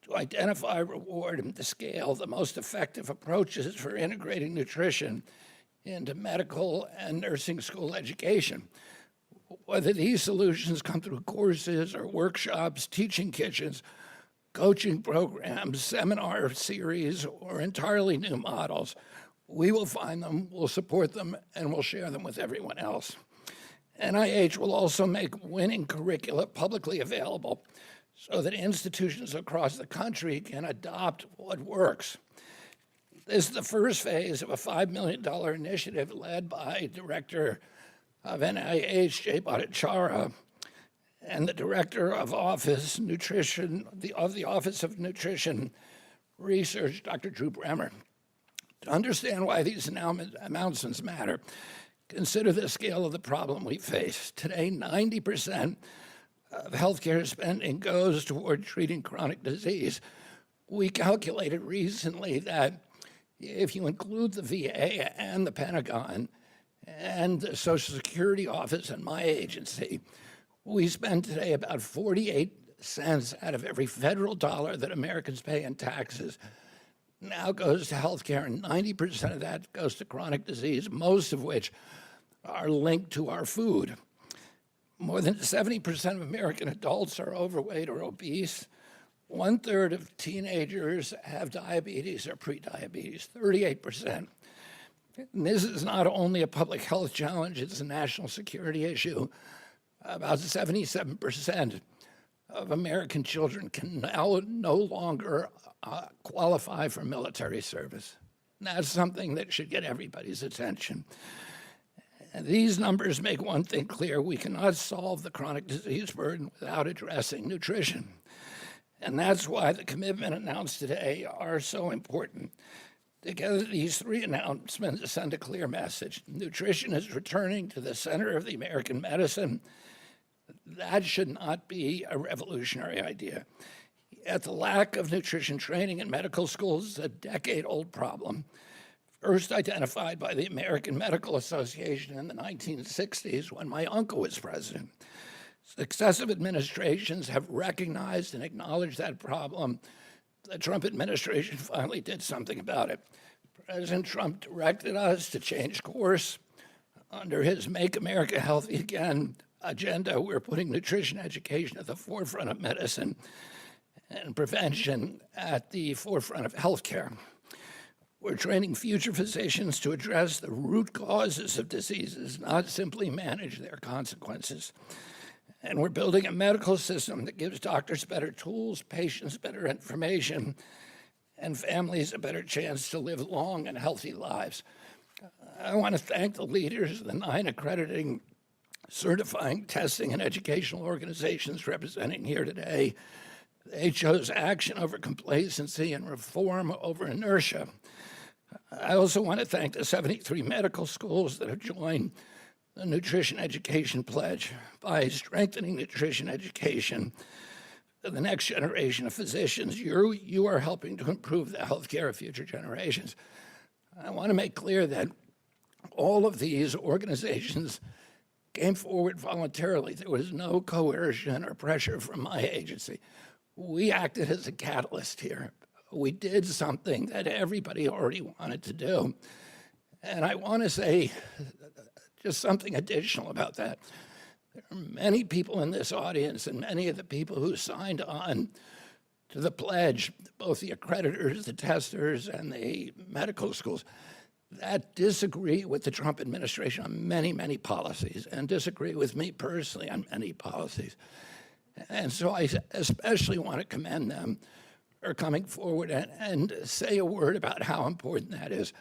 to identify, reward, and to scale the most effective approaches for integrating nutrition into medical and nursing school education. Whether these solutions come through courses or workshops, teaching kitchens, coaching programs, seminar series, or entirely new models, we will find them, we'll support them, and we'll share them with everyone else. NIH will also make winning curricula publicly available so that institutions across the country can adopt what works. This is the first phase of a $5 million initiative led by Director of NIH, Jay Bhattacharya, and the Director of Office Nutrition, of the Office of Nutrition Research, Dr. Drew Bremer. To understand why these announcements matter, consider the scale of the problem we face. Today, 90% of healthcare spending goes toward treating chronic disease. We calculated recently that if you include the VA and the Pentagon and the Social Security Office and my agency, we spend today about 48 cents out of every federal dollar that Americans pay in taxes now goes to healthcare, and 90% of that goes to chronic disease, most of which are linked to our food. More than 70% of American adults are overweight or obese. 1/3 of teenagers have diabetes or prediabetes, 38%. And this is not only a public health challenge, it's a national security issue. About 77% of American children can now no longer qualify for military service. And that's something that should get everybody's attention. And these numbers make one thing clear: we cannot solve the chronic disease burden without addressing nutrition. And that's why the commitment announced today are so important. Together, these three announcements send a clear message. Nutrition is returning to the center of the American medicine. That should not be a revolutionary idea. Yet the lack of nutrition training in medical schools is a decade-old problem, first identified by the American Medical Association in the 1960s when my uncle was president. Successive administrations have recognized and acknowledged that problem. The Trump administration finally did something about it. President Trump directed us to change course. Under his Make America Healthy Again agenda, we're putting nutrition education at the forefront of medicine and prevention at the forefront of healthcare. We're training future physicians to address the root causes of diseases, not simply manage their consequences. And we're building a medical system that gives doctors better tools, patients better information, and families a better chance to live long and healthy lives. I want to thank the leaders of the 9 accrediting, certifying, testing, and educational organizations representing here today. They chose action over complacency and reform over inertia. I also want to thank the 73 medical schools that have joined the Nutrition Education Pledge. By strengthening nutrition education for the next generation of physicians, you are helping to improve the healthcare of future generations. I want to make clear that all of these organizations came forward voluntarily. There was no coercion or pressure from my agency. We acted as a catalyst here. We did something that everybody already wanted to do. And I want to say just something additional about that. There are many people in this audience and many of the people who signed on to the pledge, both the accreditors, the testers, and the medical schools that disagree with the Trump administration on many, many policies and disagree with me personally on many policies. And so I especially want to commend them for coming forward and say a word about how important that is.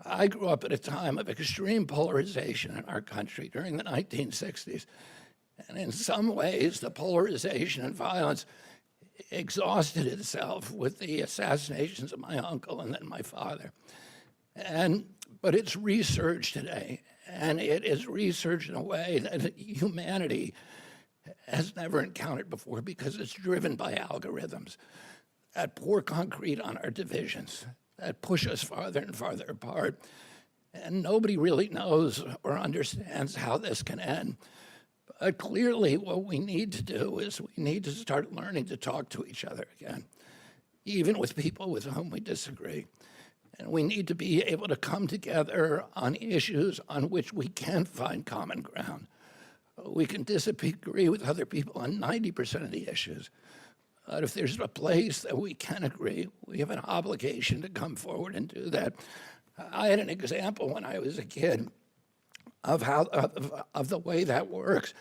I grew up at a time of extreme polarization in our country during the 1960s. And in some ways, the polarization and violence exhausted itself with the assassinations of my uncle and then my father. But it's resurged today, and it is resurged in a way that humanity has never encountered before because it's driven by algorithms that pour concrete on our divisions, that push us farther and farther apart. And nobody really knows or understands how this can end. But clearly what we need to do is we need to start learning to talk to each other again, even with people with whom we disagree. And we need to be able to come together on issues on which we can find common ground. We can disagree with other people on 90% of the issues. But if there's a place that we can agree, we have an obligation to come forward and do that. I had an example when I was a kid of the way that works.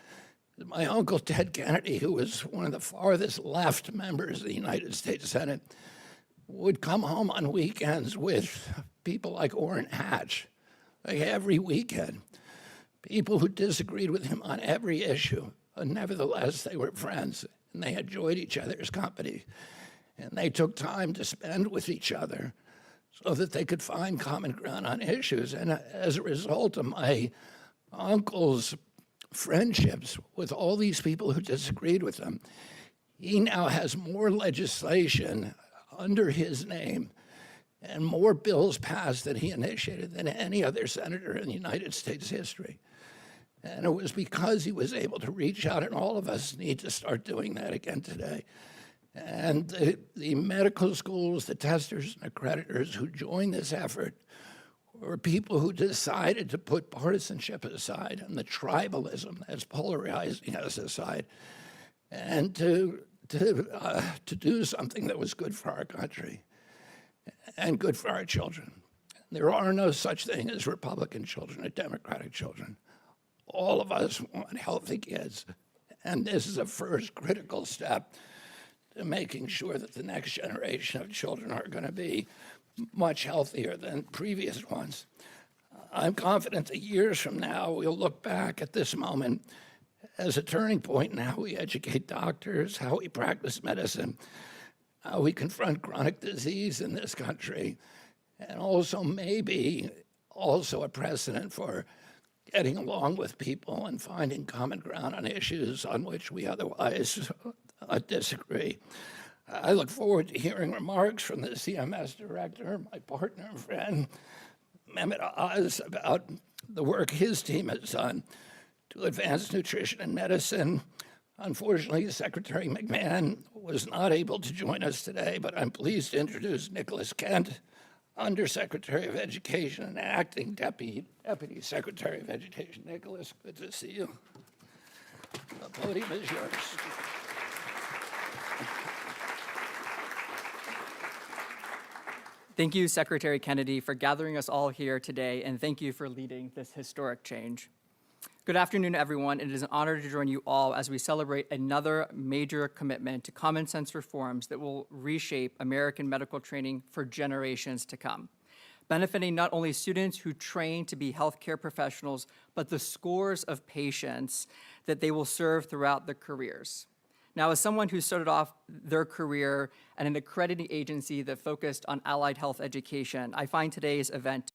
My uncle Ted Kennedy, who was one of the farthest left members of the United States Senate, would come home on weekends with people like Orrin Hatch, like every weekend. People who disagreed with him on every issue, but nevertheless they were friends and they enjoyed each other's company. And they took time to spend with each other so that they could find common ground on issues. And as a result of my uncle's friendships with all these people who disagreed with him, he now has more legislation under his name and more bills passed that he initiated than any other senator in the United States history. And it was because he was able to reach out, and all of us need to start doing that again today. And the medical schools, the testers and accreditors who joined this effort were people who decided to put partisanship aside and the tribalism that's polarizing us aside, and to do something that was good for our country and good for our children. There are no such thing as Republican children or Democratic children. All of us want healthy kids, and this is a first critical step to making sure that the next generation of children are going to be much healthier than previous ones. I'm confident that years from now, we'll look back at this moment as a turning point in how we educate doctors, how we practice medicine, how we confront chronic disease in this country, and also maybe also a precedent for getting along with people and finding common ground on issues on which we otherwise disagree. I look forward to hearing remarks from the CMS director, my partner and friend, Mehmet Oz, about the work his team has done to advance nutrition and medicine. Unfortunately, Secretary McMahon was not able to join us today, but I'm pleased to introduce Nicholas Kent, Undersecretary of Education and Acting Deputy Secretary of Education. Nicholas, good to see you. The podium is yours. Thank you, Secretary Kennedy, for gathering us all here today, and thank you for leading this historic change. Good afternoon, everyone. It is an honor to join you all as we celebrate another major commitment to common sense reforms that will reshape American medical training for generations to come, benefiting not only students who train to be healthcare professionals, but the scores of patients that they will serve throughout their careers. Now, as someone who started off their career at an accrediting agency that focused on allied health education, I find today's event.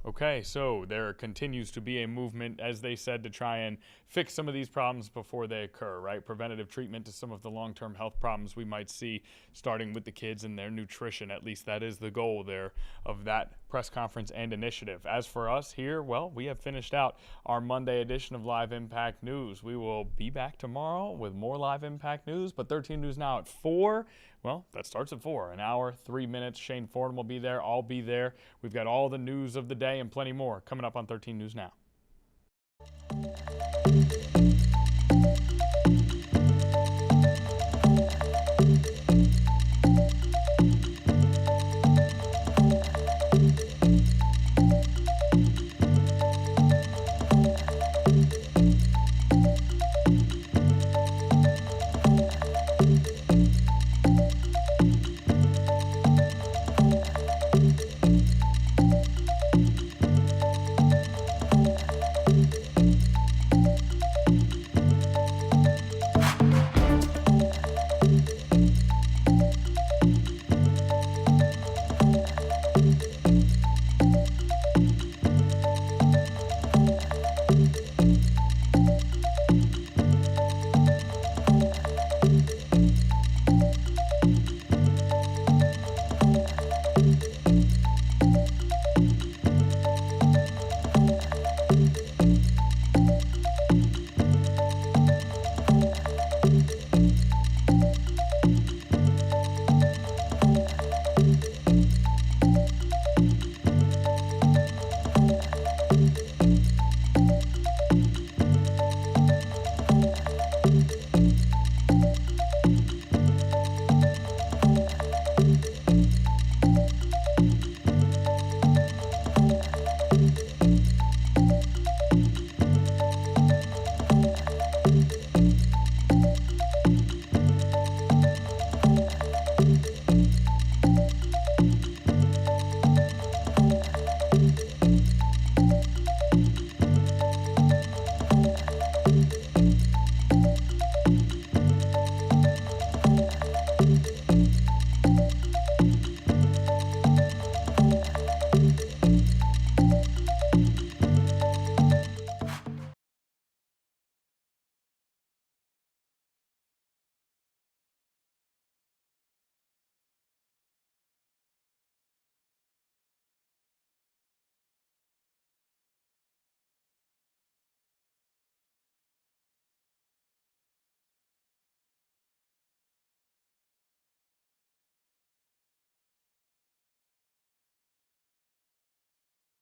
Okay, so there continues to be a movement, as they said, to try and fix some of these problems before they occur, right? Preventative treatment to some of the long-term health problems we might see, starting with the kids and their nutrition. At least that is the goal there of that press conference and initiative. As for us here, well, we have finished out our Monday edition of Live Impact News. We will be back tomorrow with more Live Impact News, but 13 News Now at 4. Well, that starts at 4. An hour, 3 minutes. Shane Fordham will be there. I'll be there. We've got all the news of the day and plenty more coming up on 13 News Now.